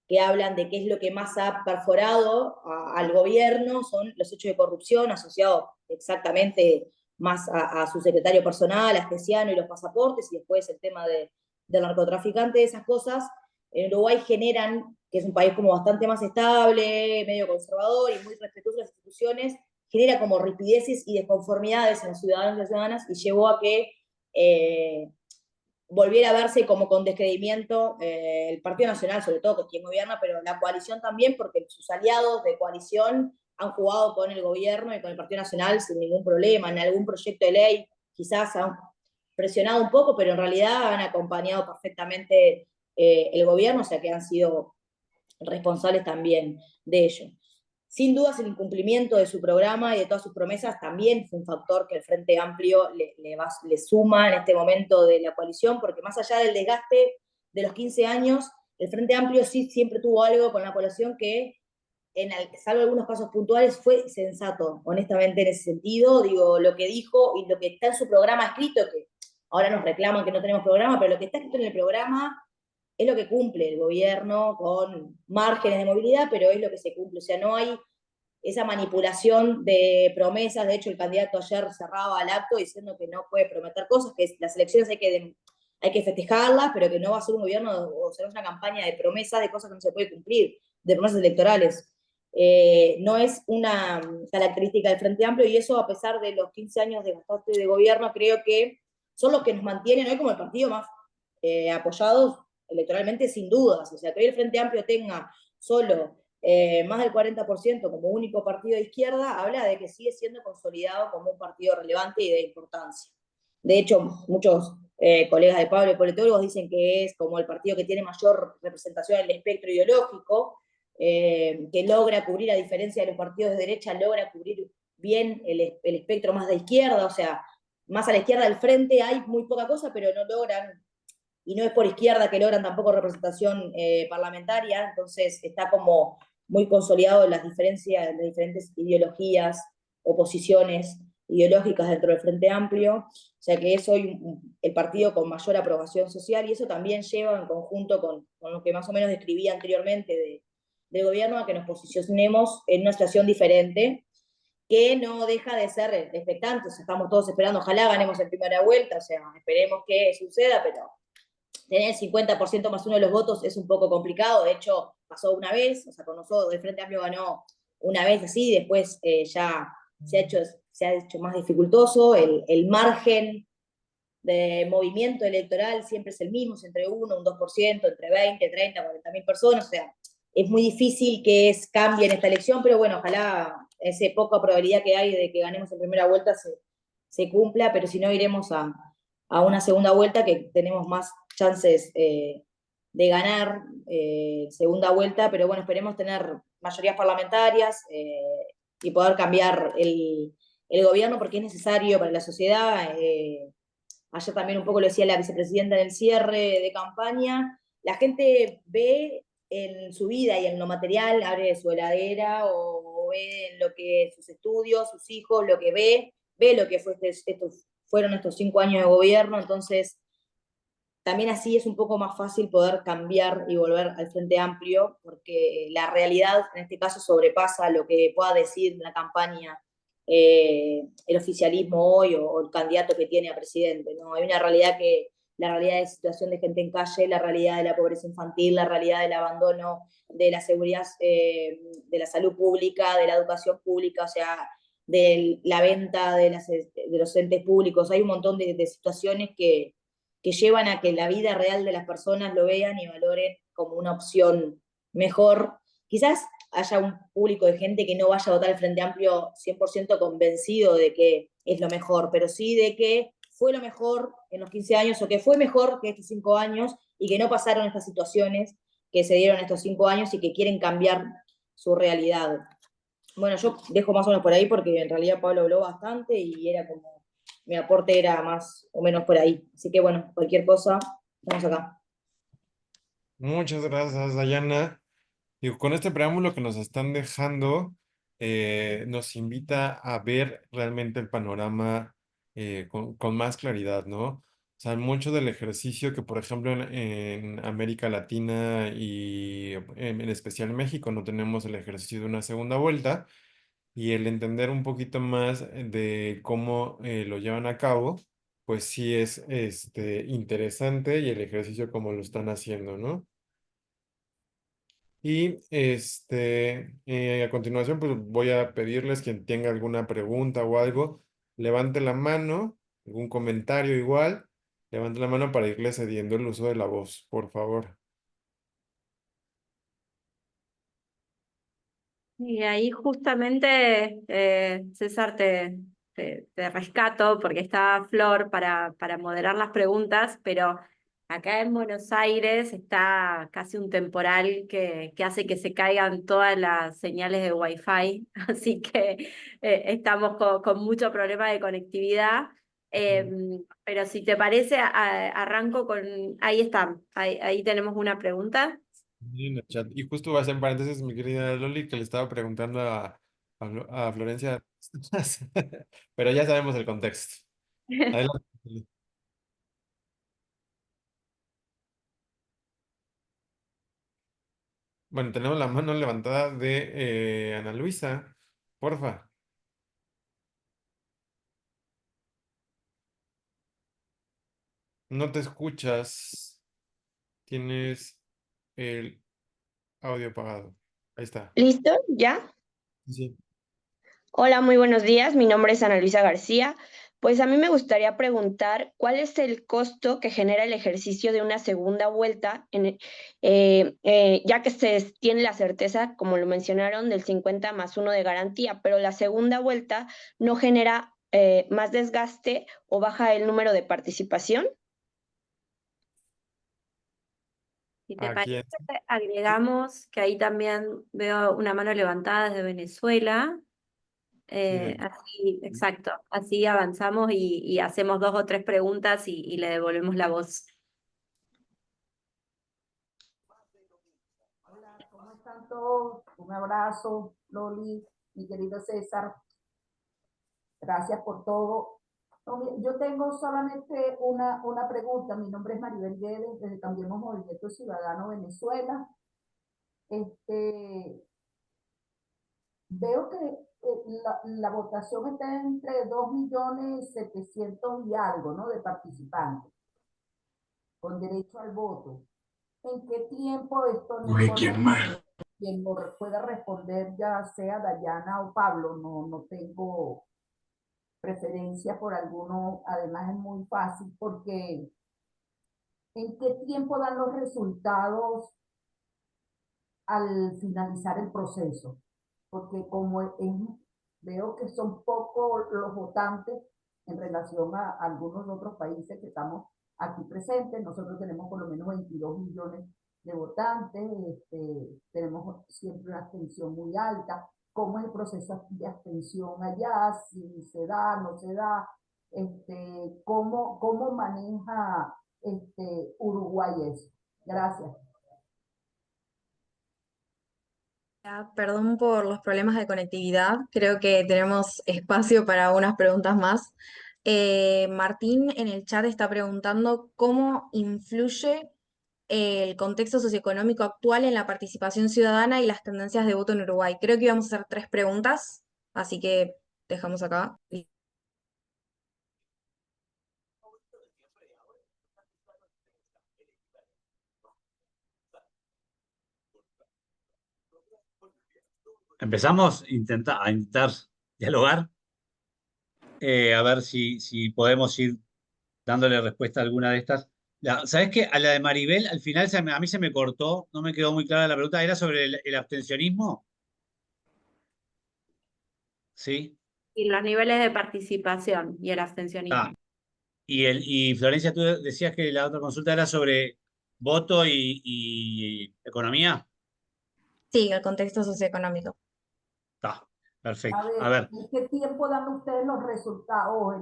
que hablan de qué es lo que más ha perforado al gobierno son los hechos de corrupción asociados exactamente más a su secretario personal, a Esteciano y los pasaportes, y después el tema del narcotraficante. Esas cosas en Uruguay generan, que es un país como bastante más estable, medio conservador y muy respetuoso de las instituciones, genera como ripideces y desconformidades en los ciudadanos y las ciudadanas, y llevó a que volviera a verse como con descreimiento el Partido Nacional, sobre todo con quien gobierna, pero la coalición también, porque sus aliados de coalición han jugado con el gobierno y con el Partido Nacional sin ningún problema, en algún proyecto de ley quizás presionado un poco, pero en realidad han acompañado perfectamente el gobierno, o sea que han sido responsables también de ello. Sin dudas, el incumplimiento de su programa y de todas sus promesas también fue un factor que el Frente Amplio le suma en este momento de la coalición, porque más allá del desgaste de los 15 años, el Frente Amplio sí siempre tuvo algo con la coalición que, salvo algunos casos puntuales, fue sensato, honestamente, en ese sentido. Digo, lo que dijo y lo que está en su programa escrito, que ahora nos reclaman que no tenemos programa, pero lo que está escrito en el programa es lo que cumple el gobierno con márgenes de movilidad, pero es lo que se cumple. O sea, no hay esa manipulación de promesas. De hecho, el candidato ayer cerraba el acto diciendo que no puede prometer cosas, que las elecciones hay que festejarlas, pero que no va a ser un gobierno o será una campaña de promesas de cosas que no se puede cumplir, de promesas electorales. No es una característica del Frente Amplio, y eso, a pesar de los 15 años de gasto de gobierno, creo que son los que nos mantienen hoy como el partido más apoyados electoralmente, sin dudas. O sea, que hoy el Frente Amplio tenga solo más del 40% como único partido de izquierda, habla de que sigue siendo consolidado como un partido relevante y de importancia. De hecho, muchos colegas de Pablo y politólogos dicen que es como el partido que tiene mayor representación en el espectro ideológico, que logra cubrir, a diferencia de los partidos de derecha, logra cubrir bien el espectro más de izquierda. O sea, más a la izquierda del frente hay muy poca cosa, pero no logran, y no es por izquierda que logran tampoco representación parlamentaria. Entonces está como muy consolidado las diferencias, las diferentes ideologías o posiciones ideológicas dentro del Frente Amplio. O sea que es hoy el partido con mayor aprobación social, y eso también lleva en conjunto con lo que más o menos describía anteriormente del gobierno, a que nos posicionemos en una situación diferente, que no deja de ser expectante. O sea, estamos todos esperando, ojalá ganemos en primera vuelta, o sea, esperemos que suceda, pero tener el 50% más uno de los votos es un poco complicado. De hecho, pasó una vez, o sea, con nosotros el Frente Amplio ganó una vez así, después ya se ha hecho más dificultoso. El margen de movimiento electoral siempre es el mismo, es entre 1, un 2%, entre 20, 30, 40.000 personas. O sea, es muy difícil que cambie en esta elección, pero bueno, ojalá esa poca probabilidad que hay de que ganemos en primera vuelta se cumpla, pero si no, iremos a una segunda vuelta, que tenemos más chances de ganar segunda vuelta. Pero bueno, esperemos tener mayorías parlamentarias y poder cambiar el gobierno, porque es necesario para la sociedad. Ayer también un poco lo decía la vicepresidenta en el cierre de campaña, la gente ve en su vida y en lo material, abre su heladera o ve en lo que sus estudios, sus hijos, lo que ve lo que fueron estos 5 años de gobierno. Entonces, también así es un poco más fácil poder cambiar y volver al Frente Amplio, porque la realidad en este caso sobrepasa lo que pueda decir la campaña el oficialismo hoy o el candidato que tiene a presidente, ¿no? Hay una realidad la realidad de situación de gente en calle, la realidad de la pobreza infantil, la realidad del abandono de la seguridad, de la salud pública, de la educación pública, o sea, de la venta de los entes públicos. Hay un montón de situaciones que llevan a que la vida real de las personas lo vean y valoren como una opción mejor. Quizás haya un público de gente que no vaya a votar al Frente Amplio 100% convencido de que es lo mejor, pero sí de que fue lo mejor en los 15 años, o que fue mejor que estos 5 años, y que no pasaron estas situaciones que se dieron estos 5 años, y que quieren cambiar su realidad. Bueno, yo dejo más o menos por ahí, porque en realidad Pablo habló bastante y era como, mi aporte era más o menos por ahí. Así que bueno, cualquier cosa, estamos acá. Muchas gracias, Dayana. Digo, con este preámbulo que nos están dejando, nos invita a ver realmente el panorama con más claridad, ¿no? O sea, mucho del ejercicio que, por ejemplo, en América Latina y en especial en México, no tenemos el ejercicio de una segunda vuelta, y el entender un poquito más de cómo lo llevan a cabo, pues sí es interesante, y el ejercicio como lo están haciendo, ¿no? Y a continuación, pues voy a pedirles, quien tenga alguna pregunta o algo, levante la mano, algún comentario igual, levante la mano para irle cediendo el uso de la voz, por favor. Y ahí justamente, César, te te rescato porque está Flor para moderar las preguntas, pero acá en Buenos Aires está casi un temporal que hace que se caigan todas las señales de Wi-Fi, así que estamos con mucho problema de conectividad. Pero si te parece, arranco con... Ahí está, ahí tenemos una pregunta. En el chat. Y justo va a ser en paréntesis, mi querida Loli, que le estaba preguntando a Florencia, pero ya sabemos el contexto. Adelante. Loli. Bueno, tenemos la mano levantada de Ana Luisa. Porfa, no te escuchas. Tienes el audio apagado. Ahí está. ¿Listo? ¿Ya? Sí. Hola, muy buenos días. Mi nombre es Ana Luisa García. Pues a mí me gustaría preguntar cuál es el costo que genera el ejercicio de una segunda vuelta, ya que se tiene la certeza, como lo mencionaron, del 50+1 de garantía, pero la segunda vuelta no genera más desgaste o baja el número de participación. Si te Aquí parece, es. agregamos que ahí también veo una mano levantada desde Venezuela. Sí, Así, exacto, así avanzamos y hacemos 2 o 3 preguntas y le devolvemos la voz. Hola, ¿cómo están todos? Un abrazo, Loli, mi querido César. Gracias por todo. No, yo tengo solamente una pregunta. Mi nombre es Maribel Guedes, desde Cambiemos Movimiento Ciudadano Venezuela. Veo que la votación está entre 2.700.000 y algo, ¿no? De participantes con derecho al voto. ¿En qué tiempo esto no quien lo pueda responder, ya sea Dayana o Pablo? No tengo preferencia por alguno, además es muy fácil porque ¿en qué tiempo dan los resultados al finalizar el proceso? Porque veo que son pocos los votantes en relación a algunos otros países que estamos aquí presentes. Nosotros tenemos por lo menos 22 millones de votantes, tenemos siempre una abstención muy alta. ¿Cómo es el proceso de abstención allá? Si se da, no se da, ¿cómo maneja Uruguay eso? Gracias. Perdón por los problemas de conectividad, creo que tenemos espacio para unas preguntas más. Martín en el chat está preguntando cómo influye el contexto socioeconómico actual en la participación ciudadana y las tendencias de voto en Uruguay. Creo que íbamos a hacer 3 preguntas, así que dejamos acá. Empezamos a intentar dialogar, a ver si podemos ir dándole respuesta a alguna de estas. ¿Sabés qué? A la de Maribel, al final a mí se me cortó, no me quedó muy clara la pregunta. ¿Era sobre el abstencionismo? ¿Sí? Y los niveles de participación y el abstencionismo. Ah, y Florencia, tú decías que la otra consulta era sobre voto y economía. Sí, el contexto socioeconómico. Está, perfecto. A A ver. ¿en qué tiempo dan ustedes los resultados?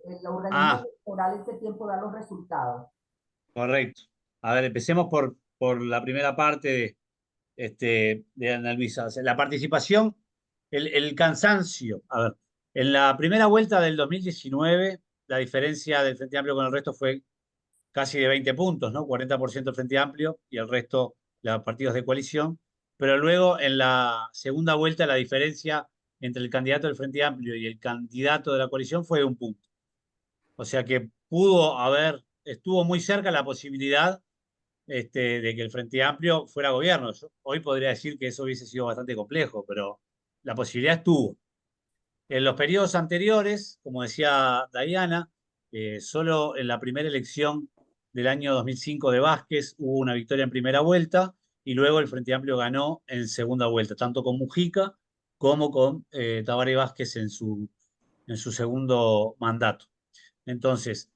El organismo electoral, ¿en qué tiempo dan los resultados? Correcto. A ver, empecemos por la primera parte de Ana Luisa. O sea, la participación, el cansancio. A ver, en la primera vuelta del 2019, la diferencia del Frente Amplio con el resto fue casi de 20 puntos, ¿no? 40% el Frente Amplio y el resto los partidos de coalición. Pero luego, en la segunda vuelta, la diferencia entre el candidato del Frente Amplio y el candidato de la coalición fue de 1 punto. O sea que estuvo muy cerca la posibilidad de que el Frente Amplio fuera gobierno. Yo hoy podría decir que eso hubiese sido bastante complejo, pero la posibilidad estuvo. En los periodos anteriores, como decía Diana, solo en la primera elección del año 2005 de Vázquez hubo una victoria en primera vuelta y luego el Frente Amplio ganó en segunda vuelta, tanto con Mujica como con Tabaré Vázquez en su segundo mandato. Entonces,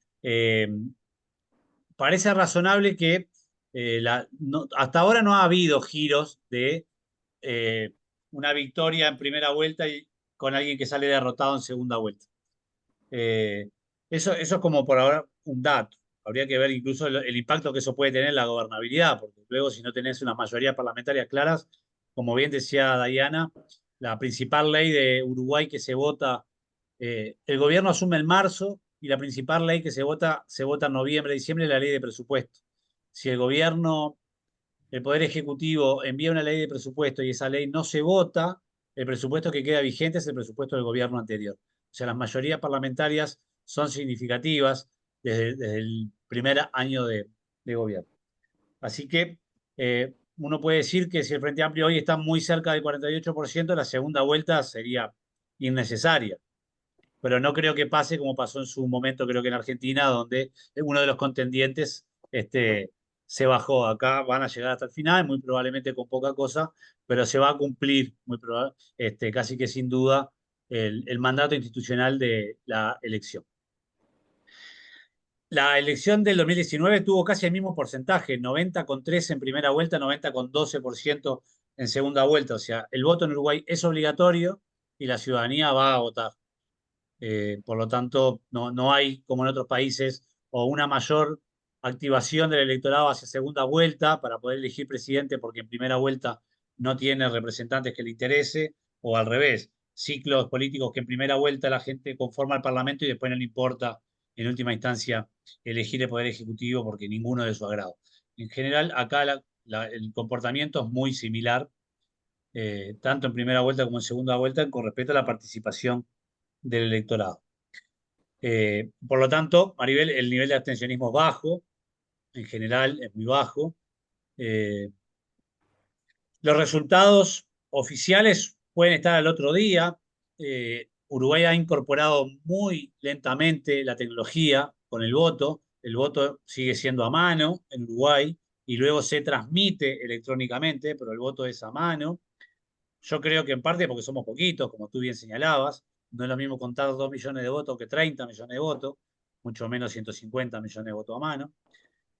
parece razonable que hasta ahora no ha habido giros de una victoria en primera vuelta y con alguien que sale derrotado en segunda vuelta. Eso es como por ahora un dato. Habría que ver incluso el impacto que eso puede tener en la gobernabilidad, porque luego si no tenés unas mayorías parlamentarias claras, como bien decía Diana, la principal ley de Uruguay que se vota, el gobierno asume en marzo y la principal ley que se vota en noviembre, diciembre, es la ley de presupuesto. Si el Poder Ejecutivo envía una ley de presupuesto y esa ley no se vota, el presupuesto que queda vigente es el presupuesto del gobierno anterior. O sea, las mayorías parlamentarias son significativas desde el primer año de gobierno. Así que uno puede decir que si el Frente Amplio hoy está muy cerca del 48%, la segunda vuelta sería innecesaria. Pero no creo que pase como pasó en su momento, creo que en Argentina, donde uno de los contendientes se bajó. Acá van a llegar hasta el final, muy probablemente con poca cosa, pero se va a cumplir, casi que sin duda, el mandato institucional de la elección. La elección del 2019 tuvo casi el mismo porcentaje, 90,3 en primera vuelta, 90,12% en segunda vuelta. O sea, el voto en Uruguay es obligatorio y la ciudadanía va a votar. Por lo tanto, no hay, como en otros países, o una mayor activación del electorado hacia segunda vuelta para poder elegir presidente porque en primera vuelta no tiene representantes que le interese, o al revés, ciclos políticos que en primera vuelta la gente conforma el Parlamento y después no le importa, en última instancia, elegir el Poder Ejecutivo porque ninguno es de su agrado. En general, acá el comportamiento es muy similar, tanto en primera vuelta como en segunda vuelta, con respecto a la participación del electorado. Por lo tanto, Maribel, el nivel de abstencionismo es bajo, en general es muy bajo. Los resultados oficiales pueden estar al otro día. Uruguay ha incorporado muy lentamente la tecnología con el voto. El voto sigue siendo a mano en Uruguay y luego se transmite electrónicamente, pero el voto es a mano. Yo creo que en parte porque somos poquitos, como tú bien señalabas. No es lo mismo contar 2 millones de votos que 30 millones de votos, mucho menos 150 millones de votos a mano.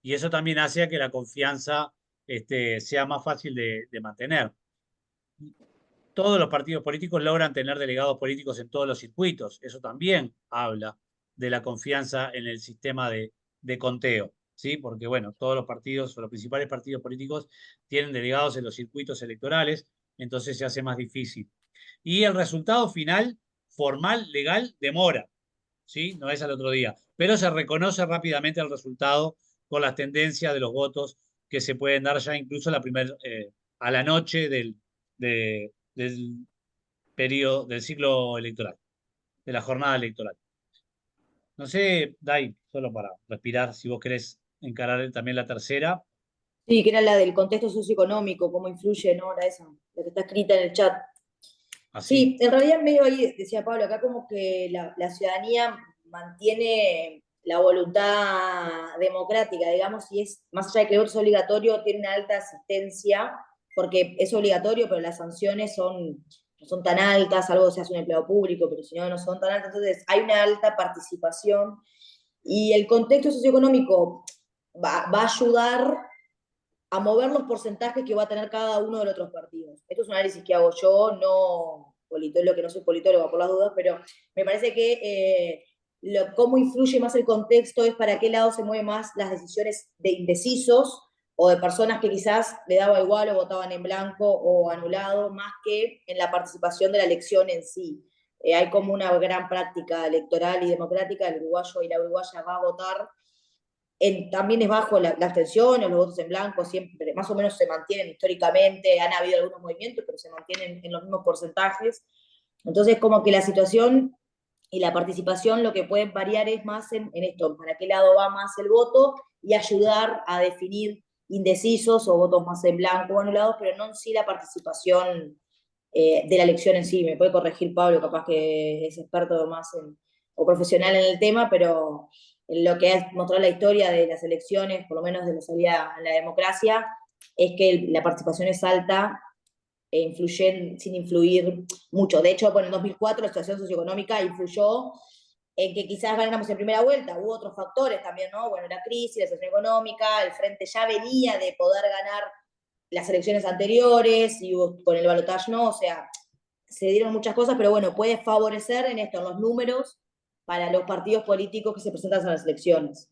Y eso también hace que la confianza sea más fácil de mantener. Todos los partidos políticos logran tener delegados políticos en todos los circuitos. Eso también habla de la confianza en el sistema de conteo, ¿sí? Porque, bueno, todos los partidos o los principales partidos políticos tienen delegados en los circuitos electorales, entonces se hace más difícil. Y el resultado final, formal, legal, demora, ¿sí? No es al otro día, pero se reconoce rápidamente el resultado con las tendencias de los votos que se pueden dar ya incluso a la noche del periodo, del ciclo electoral, de la jornada electoral. No sé, Dai, solo para respirar, si vos querés encarar también la tercera. Sí, que era la del contexto socioeconómico, cómo influye, ¿no? Era esa, la que está escrita en el chat. Así. Sí, en realidad medio ahí, decía Pablo, acá como que la ciudadanía mantiene la voluntad democrática, digamos, y es, más allá de que el voto es obligatorio, tiene una alta asistencia, porque es obligatorio, pero las sanciones no son tan altas, algo se hace un empleado público, pero si no, no son tan altas, entonces hay una alta participación, y el contexto socioeconómico va a ayudar a mover los porcentajes que va a tener cada uno de los otros partidos. Esto es un análisis que hago yo, no politólogo, que no soy politóloga por las dudas, pero me parece que cómo influye más el contexto es para qué lado se mueven más las decisiones de indecisos o de personas que quizás le daba igual o votaban en blanco o anulado, más que en la participación de la elección en sí. Hay como una gran práctica electoral y democrática, el uruguayo y la uruguaya va a votar. También es bajo la abstención, los votos en blanco siempre, más o menos se mantienen históricamente, han habido algunos movimientos, pero se mantienen en los mismos porcentajes. Entonces, como que la situación y la participación lo que pueden variar es más en esto, para qué lado va más el voto y ayudar a definir indecisos o votos más en blanco o anulados, pero no en sí la participación de la elección en sí. Me puede corregir Pablo, capaz que es experto más o profesional en el tema, pero lo que ha mostrado la historia de las elecciones, por lo menos de la salida a la democracia, es que la participación es alta sin influir mucho. De hecho, bueno, en 2004 la situación socioeconómica influyó en que quizás ganáramos en primera vuelta. Hubo otros factores también, ¿no? Bueno, la crisis, la situación económica, el Frente ya venía de poder ganar las elecciones anteriores, y con el balotaje no, o sea, se dieron muchas cosas, pero bueno, puede favorecer en esto, en los números, para los partidos políticos que se presentan a las elecciones.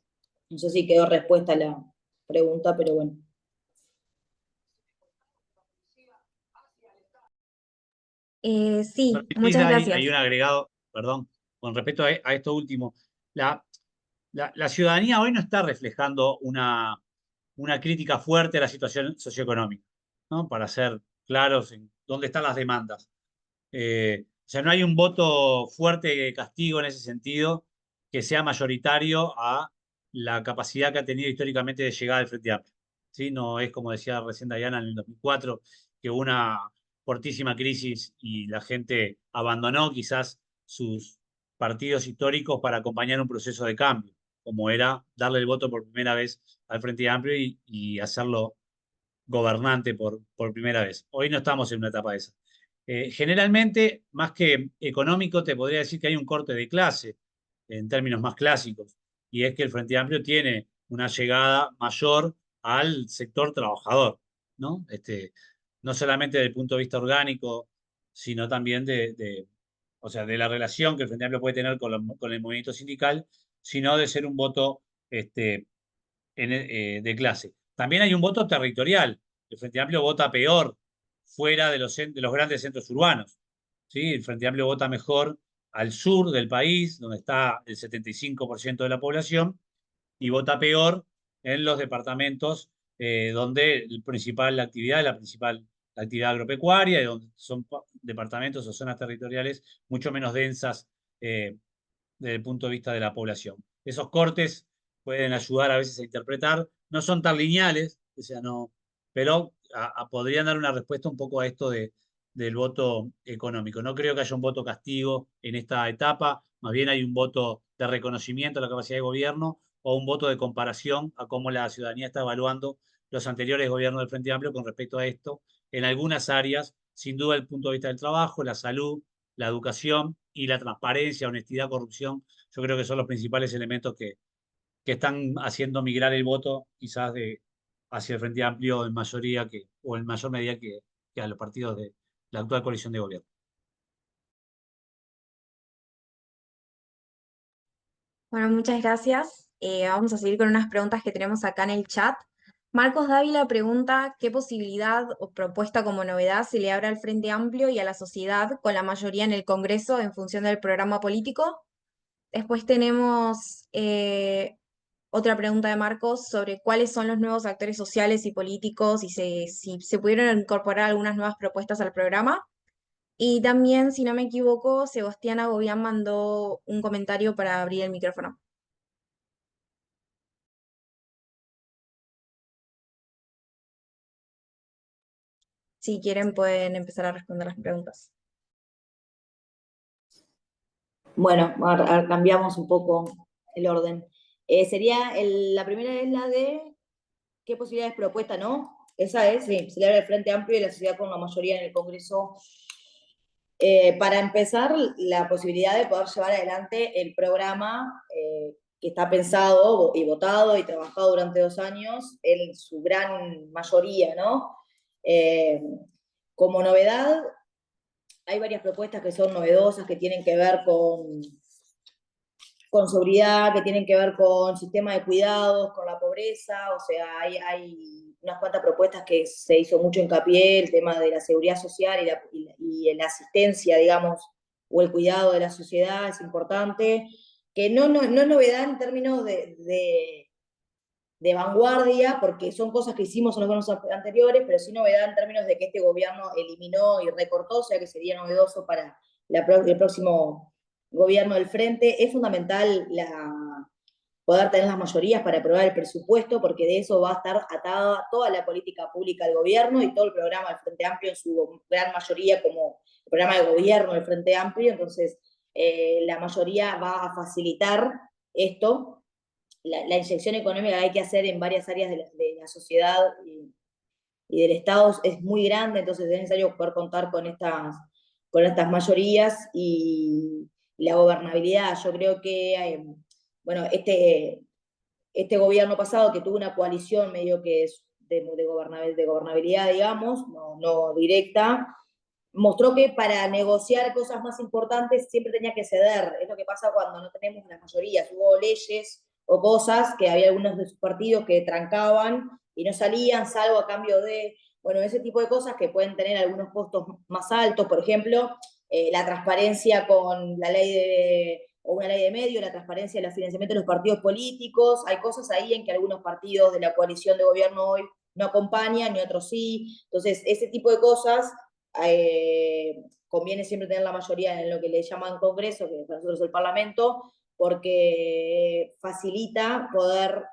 No sé si quedó respuesta a la pregunta, pero bueno. Sí, Permitís, muchas hay gracias. un agregado, perdón, con respecto a esto último. La ciudadanía hoy no está reflejando una crítica fuerte a la situación socioeconómica, ¿no? Para ser claros en dónde están las demandas. O sea, no hay un voto fuerte de castigo en ese sentido que sea mayoritario a la capacidad que ha tenido históricamente de llegar al Frente Amplio. ¿Sí? No es como decía recién Diana en el 2004, que hubo una fortísima crisis y la gente abandonó quizás sus partidos históricos para acompañar un proceso de cambio, como era darle el voto por primera vez al Frente Amplio y hacerlo gobernante por primera vez. Hoy no estamos en una etapa de esa. Generalmente, más que económico, te podría decir que hay un corte de clase en términos más clásicos, y es que el Frente Amplio tiene una llegada mayor al sector trabajador, ¿no? No solamente desde el punto de vista orgánico, sino también o sea, de la relación que el Frente Amplio puede tener con el movimiento sindical, sino de ser un voto de clase. También hay un voto territorial. El Frente Amplio vota peor fuera de los grandes centros urbanos. ¿Sí? El Frente Amplio vota mejor al sur del país, donde está el 75% de la población, y vota peor en los departamentos donde la principal actividad agropecuaria, y donde son departamentos o zonas territoriales mucho menos densas desde el punto de vista de la población. Esos cortes pueden ayudar a veces a interpretar, no son tan lineales, o sea, no, pero podrían dar una respuesta un poco a esto del voto económico. No creo que haya un voto castigo en esta etapa, más bien hay un voto de reconocimiento a la capacidad de gobierno o un voto de comparación a cómo la ciudadanía está evaluando los anteriores gobiernos del Frente Amplio con respecto a esto. En algunas áreas, sin duda, el punto de vista del trabajo, la salud, la educación y la transparencia, honestidad, corrupción, yo creo que son los principales elementos que están haciendo migrar el voto quizás hacia el Frente Amplio en mayoría o en mayor medida que a los partidos de la actual coalición de gobierno. Bueno, muchas gracias. Vamos a seguir con unas preguntas que tenemos acá en el chat. Marcos Dávila pregunta qué posibilidad o propuesta como novedad se le abre al Frente Amplio y a la sociedad con la mayoría en el Congreso en función del programa político. Después tenemos otra pregunta de Marcos sobre cuáles son los nuevos actores sociales y políticos y si se pudieron incorporar algunas nuevas propuestas al programa. Y también, si no me equivoco, Sebastián Agobián mandó un comentario para abrir el micrófono. Si quieren, pueden empezar a responder las preguntas. Bueno, cambiamos un poco el orden. La primera es la de qué posibilidades propuesta, ¿no? Esa es, sí, se le abre el Frente Amplio y la sociedad con la mayoría en el Congreso. Para empezar, la posibilidad de poder llevar adelante el programa que está pensado y votado y trabajado durante 2 años en su gran mayoría, ¿no? Como novedad, hay varias propuestas que son novedosas, que tienen que ver con seguridad, que tienen que ver con sistema de cuidados, con la pobreza, o sea, hay unas cuantas propuestas que se hizo mucho hincapié, el tema de la seguridad social y la asistencia, digamos, o el cuidado de la sociedad es importante, que no es novedad en términos de vanguardia, porque son cosas que hicimos en los gobiernos anteriores, pero sí novedad en términos de que este gobierno eliminó y recortó, o sea que sería novedoso para el próximo gobierno del Frente. Es fundamental poder tener las mayorías para aprobar el presupuesto, porque de eso va a estar atada toda la política pública del gobierno y todo el programa del Frente Amplio en su gran mayoría como el programa de gobierno del Frente Amplio. Entonces, la mayoría va a facilitar esto. La inyección económica que hay que hacer en varias áreas de la sociedad y del Estado es muy grande, entonces es necesario poder contar con estas mayorías y la gobernabilidad. Yo creo que, bueno, este gobierno pasado que tuvo una coalición medio que es de gobernabilidad, digamos, no directa, mostró que para negociar cosas más importantes siempre tenía que ceder. Es lo que pasa cuando no tenemos las mayorías. Hubo leyes o cosas que había algunos de sus partidos que trancaban y no salían, salvo a cambio de, bueno, ese tipo de cosas que pueden tener algunos costos más altos. Por ejemplo, la transparencia con la ley o una ley de medios, la transparencia del financiamiento de los partidos políticos. Hay cosas ahí en que algunos partidos de la coalición de gobierno hoy no acompañan y otros sí. Entonces, ese tipo de cosas conviene siempre tener la mayoría en lo que le llaman Congreso, que para nosotros es el Parlamento, porque facilita poder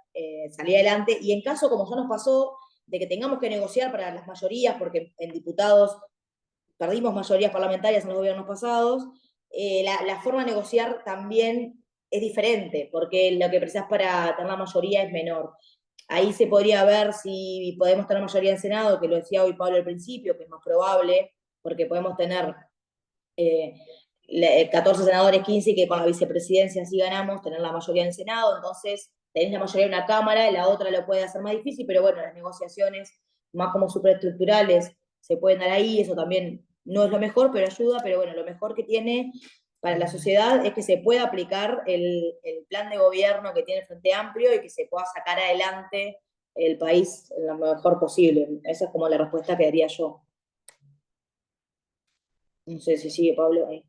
salir adelante. Y en caso, como ya nos pasó, de que tengamos que negociar para las mayorías, porque en diputados perdimos mayorías parlamentarias en los gobiernos pasados, la forma de negociar también es diferente, porque lo que precisas para tener la mayoría es menor. Ahí se podría ver si podemos tener mayoría en Senado, que lo decía hoy Pablo al principio, que es más probable, porque podemos tener 14 senadores, 15, y que con la vicepresidencia si ganamos, tener la mayoría en Senado. Entonces tenés la mayoría en una Cámara, y la otra lo puede hacer más difícil, pero bueno, las negociaciones más como superestructurales se pueden dar ahí. Eso también no es lo mejor, pero ayuda. Pero bueno, lo mejor que tiene para la sociedad es que se pueda aplicar el plan de gobierno que tiene el Frente Amplio y que se pueda sacar adelante el país lo mejor posible. Esa es como la respuesta que daría yo. No sé si sigue Pablo ahí.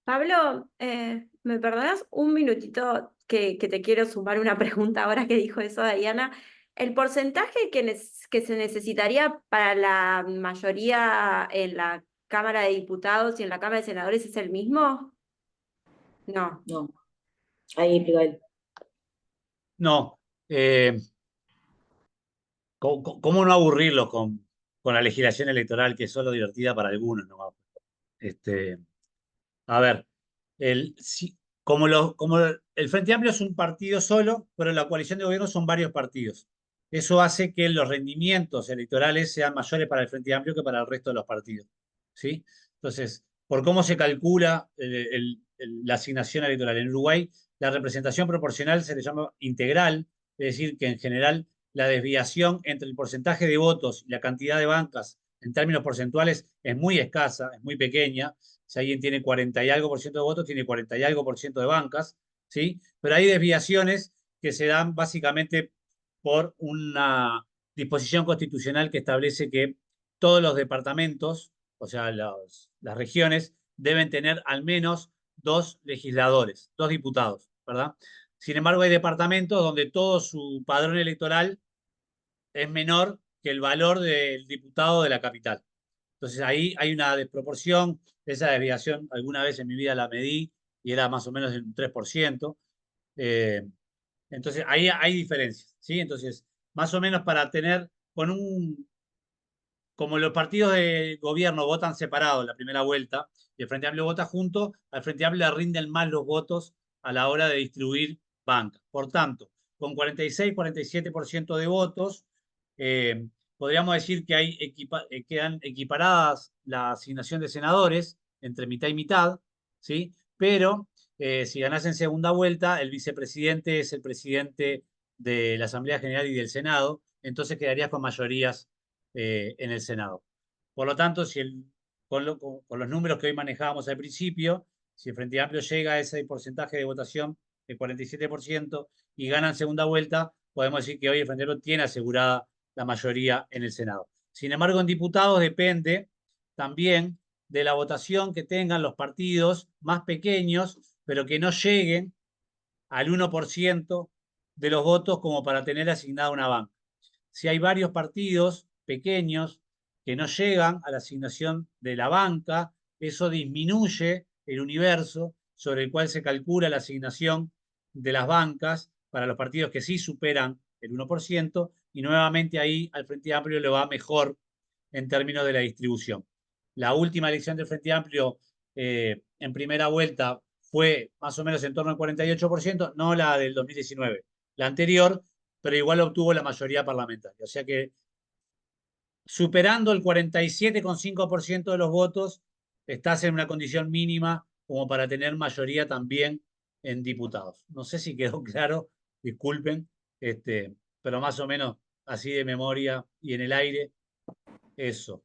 Pablo, ¿me perdonás un minutito que te quiero sumar una pregunta ahora que dijo eso Diana? ¿El porcentaje que se necesitaría para la mayoría en la Cámara de Diputados y en la Cámara de Senadores es el mismo? No. No. Ahí explica él. No. ¿Cómo no aburrirlos con la legislación electoral, que es solo divertida para algunos, ¿no? A ver, como el Frente Amplio es un partido solo, pero la coalición de gobierno son varios partidos. Eso hace que los rendimientos electorales sean mayores para el Frente Amplio que para el resto de los partidos, ¿sí? Entonces, por cómo se calcula la asignación electoral en Uruguay, la representación proporcional se le llama integral, es decir, que en general la desviación entre el porcentaje de votos y la cantidad de bancas en términos porcentuales es muy escasa, es muy pequeña. Si alguien tiene 40 y algo por ciento de votos, tiene 40 y algo por ciento de bancas, ¿sí? Pero hay desviaciones que se dan básicamente por una disposición constitucional que establece que todos los departamentos, o sea, las regiones, deben tener al menos 2 legisladores, 2 diputados, ¿verdad? Sin embargo, hay departamentos donde todo su padrón electoral es menor que el valor del diputado de la capital. Entonces ahí hay una desproporción. Esa desviación alguna vez en mi vida la medí y era más o menos de un 3%. Entonces ahí hay diferencias, ¿sí? Entonces, más o menos para tener como los partidos de gobierno votan separados en la primera vuelta y el Frente Amplio vota junto, al Frente Amplio le rinden más los votos a la hora de distribuir bancas. Por tanto, con 46-47% de votos, podríamos decir que quedan equiparadas la asignación de senadores entre mitad y mitad, ¿sí? Pero si ganás en segunda vuelta, el vicepresidente es el presidente de la Asamblea General y del Senado, entonces quedarías con mayorías en el Senado. Por lo tanto, con los números que hoy manejábamos al principio, si el Frente Amplio llega a ese porcentaje de votación de 47% y gana en segunda vuelta, podemos decir que hoy el Frente Amplio tiene asegurada la mayoría en el Senado. Sin embargo, en diputados depende también de la votación que tengan los partidos más pequeños, pero que no lleguen al 1% de los votos como para tener asignada una banca. Si hay varios partidos pequeños que no llegan a la asignación de la banca, eso disminuye el universo sobre el cual se calcula la asignación de las bancas para los partidos que sí superan el 1%, y nuevamente ahí al Frente Amplio le va mejor en términos de la distribución. La última elección del Frente Amplio en primera vuelta fue más o menos en torno al 48%, no la del 2019, la anterior, pero igual obtuvo la mayoría parlamentaria. O sea que superando el 47,5% de los votos, estás en una condición mínima como para tener mayoría también en diputados. No sé si quedó claro, disculpen, pero más o menos así de memoria y en el aire, eso.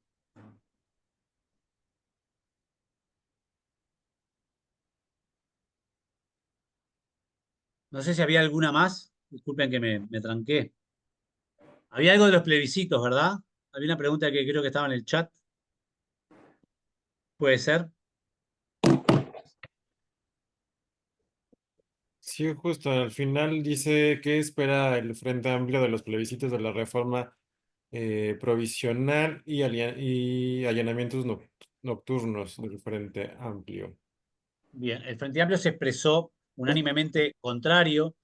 No sé si había alguna más. Disculpen que me tranqué. Había algo de los plebiscitos, ¿verdad? Había una pregunta que creo que estaba en el chat. ¿Puede ser? Sí, justo al final dice que espera el Frente Amplio de los plebiscitos de la reforma provisional y allanamientos nocturnos del Frente Amplio. Bien, el Frente Amplio se expresó unánimemente contrario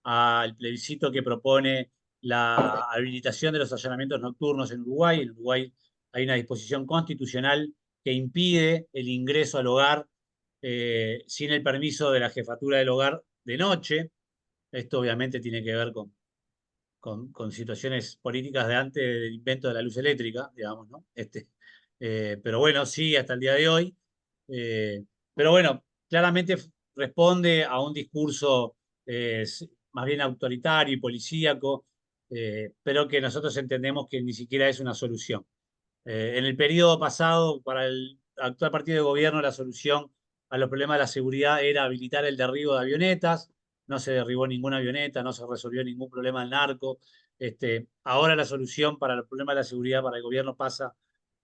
al plebiscito que propone la habilitación de los allanamientos nocturnos en Uruguay. En Uruguay hay una disposición constitucional que impide el ingreso al hogar sin el permiso de la jefatura del hogar de noche. Esto obviamente tiene que ver con situaciones políticas de antes del invento de la luz eléctrica, digamos, ¿no? Pero bueno, sí, hasta el día de hoy. Pero bueno, claramente responde a un discurso más bien autoritario y policíaco, pero que nosotros entendemos que ni siquiera es una solución. En el periodo pasado, para el actual partido de gobierno, la solución a los problemas de la seguridad era habilitar el derribo de avionetas. No se derribó ninguna avioneta, no se resolvió ningún problema del narco. Ahora la solución para los problemas de la seguridad para el gobierno pasa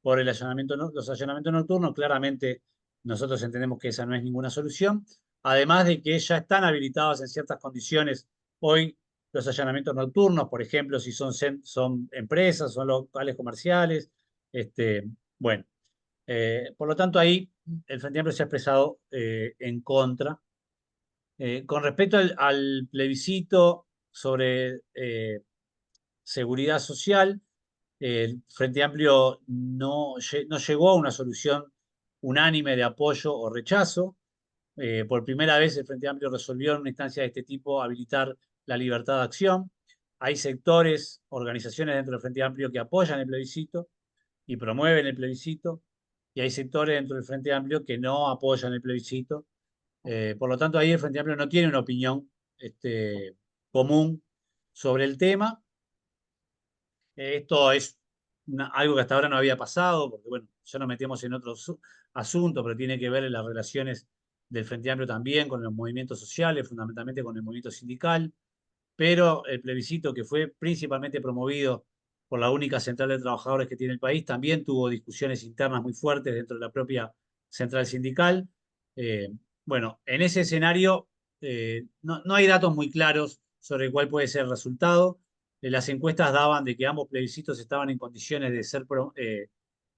por el allanamiento, los allanamientos nocturnos. Claramente nosotros entendemos que esa no es ninguna solución. Además de que ya están habilitados en ciertas condiciones hoy los allanamientos nocturnos, por ejemplo, si son empresas, son locales comerciales. Bueno, por lo tanto ahí el Frente Amplio se ha expresado en contra. Con respecto al plebiscito sobre seguridad social, el Frente Amplio no llegó a una solución unánime de apoyo o rechazo. Por primera vez el Frente Amplio resolvió en una instancia de este tipo habilitar la libertad de acción. Hay sectores, organizaciones dentro del Frente Amplio que apoyan el plebiscito y promueven el plebiscito, y hay sectores dentro del Frente Amplio que no apoyan el plebiscito. Por lo tanto, ahí el Frente Amplio no tiene una opinión común sobre el tema. Esto es algo que hasta ahora no había pasado, porque bueno, ya nos metemos en otro asunto, pero tiene que ver en las relaciones del Frente Amplio también con los movimientos sociales, fundamentalmente con el movimiento sindical. Pero el plebiscito, que fue principalmente promovido por la única central de trabajadores que tiene el país, también tuvo discusiones internas muy fuertes dentro de la propia central sindical. Bueno, en ese escenario no hay datos muy claros sobre cuál puede ser el resultado. Las encuestas daban de que ambos plebiscitos estaban en condiciones de ser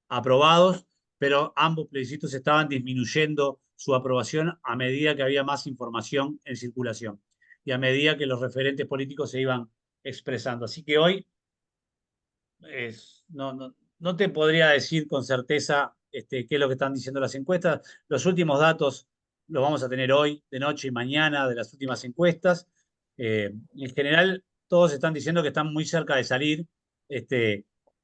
aprobados, pero ambos plebiscitos estaban disminuyendo su aprobación a medida que había más información en circulación y a medida que los referentes políticos se iban expresando. Así que hoy no te podría decir con certeza qué es lo que están diciendo las encuestas. Los últimos datos los vamos a tener hoy, de noche y mañana, de las últimas encuestas. En general, todos están diciendo que están muy cerca de salir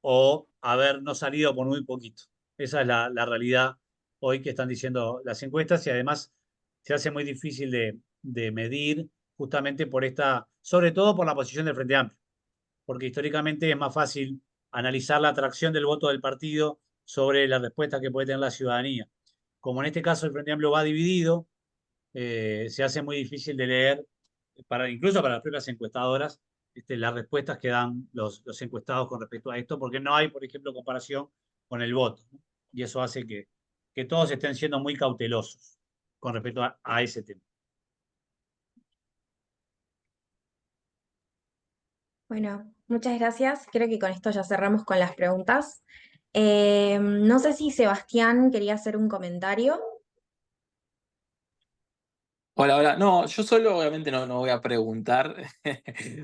o haber no salido por muy poquito. Esa es la realidad hoy que están diciendo las encuestas, y además se hace muy difícil de medir justamente por sobre todo por la posición del Frente Amplio, porque históricamente es más fácil analizar la atracción del voto del partido sobre la respuesta que puede tener la ciudadanía. Como en este caso el Frente Amplio va dividido, se hace muy difícil de leer, incluso para las propias encuestadoras, las respuestas que dan los encuestados con respecto a esto, porque no hay, por ejemplo, comparación con el voto, ¿no? Y eso hace que todos estén siendo muy cautelosos con respecto a ese tema. Bueno, muchas gracias. Creo que con esto ya cerramos con las preguntas. No sé si Sebastián quería hacer un comentario. Hola, hola. No, yo solo obviamente no voy a preguntar,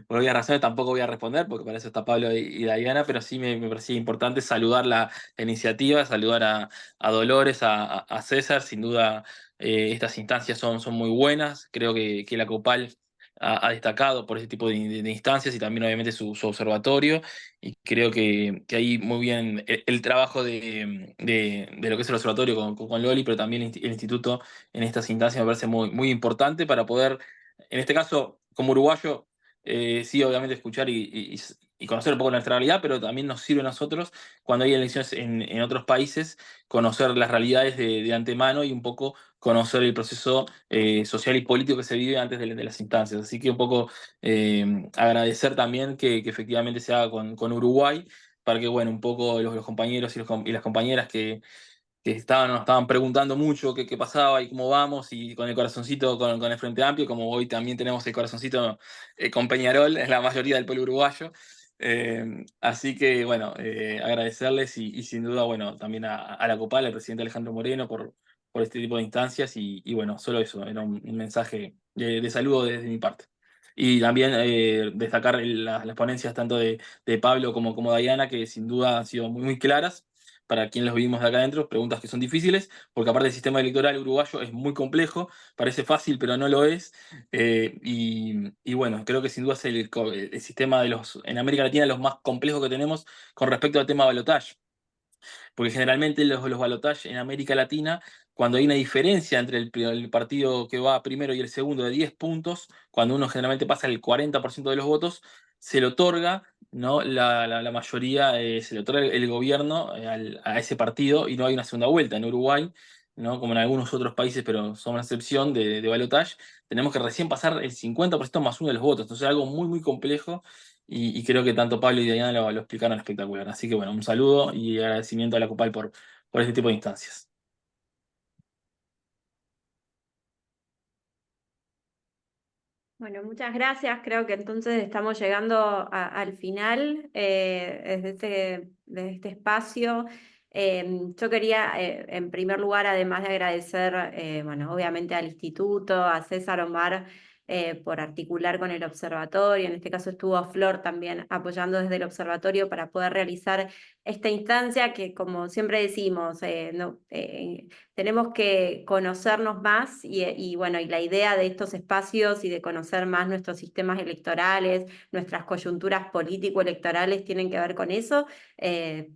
por obvias razones tampoco voy a responder, porque para eso está Pablo y Diana, pero sí me parecía importante saludar la iniciativa, saludar a Dolores, a César. Sin duda estas instancias son muy buenas. Creo que la COPAL ha destacado por ese tipo de instancias y también obviamente su observatorio. Y creo que ahí muy bien el trabajo de lo que es el observatorio con Loli, pero también el instituto en estas instancias me parece muy, muy importante para poder, en este caso, como uruguayo, sí, obviamente escuchar y conocer un poco nuestra realidad, pero también nos sirve a nosotros cuando hay elecciones en otros países, conocer las realidades de antemano y un poco conocer el proceso social y político que se vive antes de las instancias. Así que un poco agradecer también que efectivamente se haga con Uruguay, para que, bueno, un poco los compañeros y las compañeras que nos estaban preguntando mucho qué pasaba y cómo vamos, y con el corazoncito con el Frente Amplio, como hoy también tenemos el corazoncito con Peñarol, en la mayoría del pueblo uruguayo. Así que, bueno, agradecerles y sin duda, bueno, también a la COPAL, al presidente Alejandro Moreno, por este tipo de instancias y bueno, solo eso, era un mensaje de saludo desde mi parte. Y también destacar las ponencias tanto de Pablo como Diana, que sin duda han sido muy, muy claras para quien los vivimos de acá adentro, preguntas que son difíciles, porque aparte el sistema electoral uruguayo es muy complejo, parece fácil, pero no lo es. Y bueno, creo que sin duda es el sistema en América Latina los más complejos que tenemos con respecto al tema balotaje. Porque generalmente los balotajes en América Latina, cuando hay una diferencia entre el partido que va primero y el segundo de 10 puntos, cuando uno generalmente pasa el 40% de los votos, se le otorga, ¿no? La mayoría, se le otorga el gobierno a ese partido y no hay una segunda vuelta. En Uruguay, ¿no? Como en algunos otros países, pero son una excepción de balotaje, tenemos que recién pasar el 50% más uno de los votos. Entonces es algo muy, muy complejo y creo que tanto Pablo y Diana lo explicaron espectacular. Así que bueno, un saludo y agradecimiento a la COPAL por este tipo de instancias. Bueno, muchas gracias. Creo que entonces estamos llegando al final de este espacio. Yo quería, en primer lugar, además de agradecer, bueno, obviamente al instituto, a César Omar, por articular con el observatorio. En este caso estuvo Flor también apoyando desde el observatorio para poder realizar esta instancia que, como siempre decimos, tenemos que conocernos más bueno, y la idea de estos espacios y de conocer más nuestros sistemas electorales, nuestras coyunturas político-electorales tienen que ver con eso,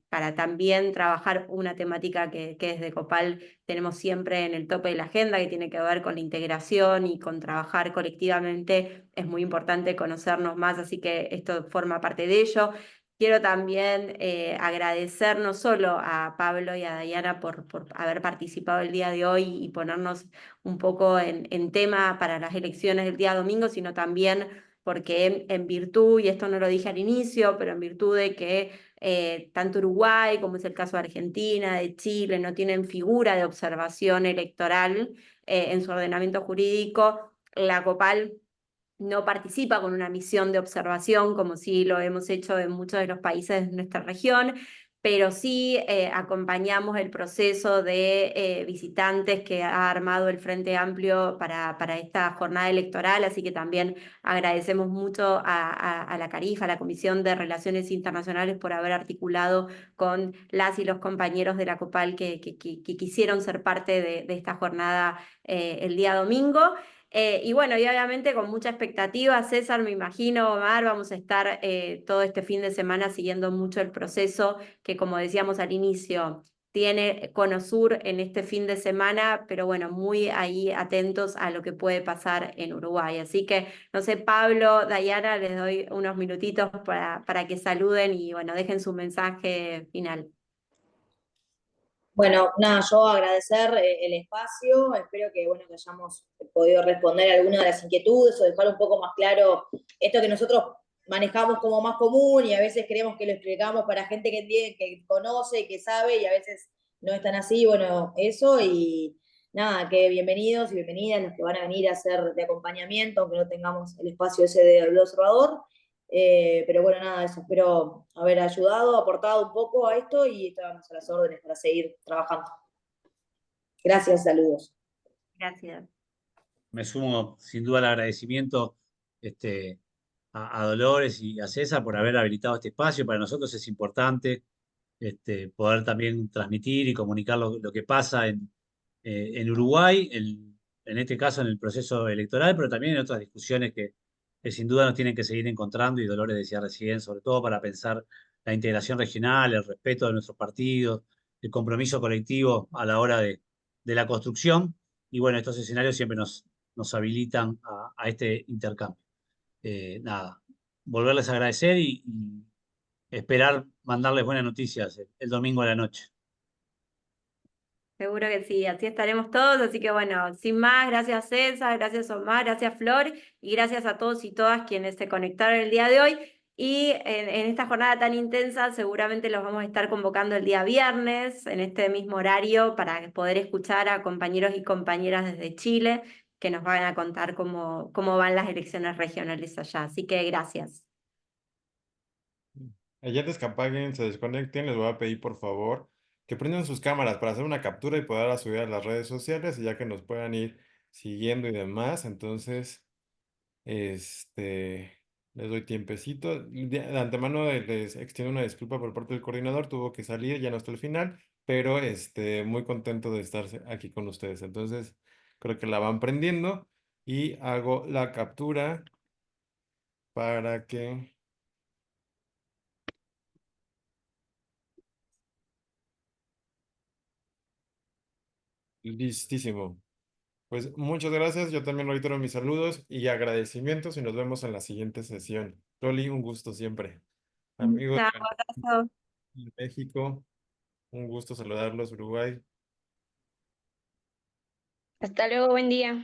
para también trabajar una temática que desde COPAL tenemos siempre en el tope de la agenda, que tiene que ver con la integración y con trabajar colectivamente. Es muy importante conocernos más, así que esto forma parte de ello. Quiero también agradecer no solo a Pablo y a Diana por haber participado el día de hoy y ponernos un poco en tema para las elecciones del día domingo, sino también porque en virtud, y esto no lo dije al inicio, pero en virtud de que tanto Uruguay como es el caso de Argentina, de Chile, no tienen figura de observación electoral en su ordenamiento jurídico, la COPAL no participa con una misión de observación, como sí lo hemos hecho en muchos de los países de nuestra región, pero sí acompañamos el proceso de visitantes que ha armado el Frente Amplio para esta jornada electoral, así que también agradecemos mucho a la CARIF, a la Comisión de Relaciones Internacionales, por haber articulado con las y los compañeros de la COPAL que quisieron ser parte de esta jornada el día domingo. Y bueno, y obviamente con mucha expectativa, César, me imagino, Omar, vamos a estar todo este fin de semana siguiendo mucho el proceso que, como decíamos al inicio, tiene Conosur en este fin de semana, pero bueno, muy ahí atentos a lo que puede pasar en Uruguay. Así que, no sé, Pablo, Diana, les doy unos minutitos para que saluden y bueno, dejen su mensaje final. Bueno, nada, yo agradecer el espacio, espero que, bueno, que hayamos podido responder algunas de las inquietudes o dejar un poco más claro esto que nosotros manejamos como más común y a veces creemos que lo explicamos para gente que entiende, que conoce, que sabe y a veces no es tan así, bueno, eso y nada, que bienvenidos y bienvenidas los que van a venir a hacer de acompañamiento, aunque no tengamos el espacio ese del observador. Pero bueno, nada, eso, espero haber ayudado, aportado un poco a esto y estamos a las órdenes para seguir trabajando. Gracias, saludos. Gracias. Me sumo sin duda al agradecimiento a Dolores y a César por haber habilitado este espacio. Para nosotros es importante poder también transmitir y comunicar lo que pasa en Uruguay, en este caso en el proceso electoral, pero también en otras discusiones que sin duda nos tienen que seguir encontrando, y Dolores decía recién, sobre todo para pensar la integración regional, el respeto de nuestros partidos, el compromiso colectivo a la hora de la construcción. Y bueno, estos escenarios siempre nos habilitan a este intercambio. Nada, volverles a agradecer y esperar mandarles buenas noticias el domingo a la noche. Seguro que sí, así estaremos todos. Así que bueno, sin más, gracias César, gracias Omar, gracias Flor y gracias a todos y todas quienes se conectaron el día de hoy. Y en esta jornada tan intensa seguramente los vamos a estar convocando el día viernes en este mismo horario para poder escuchar a compañeros y compañeras desde Chile que nos van a contar cómo van las elecciones regionales allá. Así que gracias. Antes que apaguen, se desconecten, les voy a pedir por favor que prendan sus cámaras para hacer una captura y poderla subir a las redes sociales, y ya que nos puedan ir siguiendo y demás. Entonces, les doy tiempecito. De antemano les extiendo una disculpa por parte del coordinador, tuvo que salir, ya no está al final, pero muy contento de estar aquí con ustedes. Entonces, creo que la van prendiendo y hago la captura para que... Listísimo. Pues muchas gracias. Yo también reitero mis saludos y agradecimientos, y nos vemos en la siguiente sesión. Loli, un gusto siempre. Amigos Chao, abrazo. de México, un gusto saludarlos, Uruguay. Hasta luego, buen día.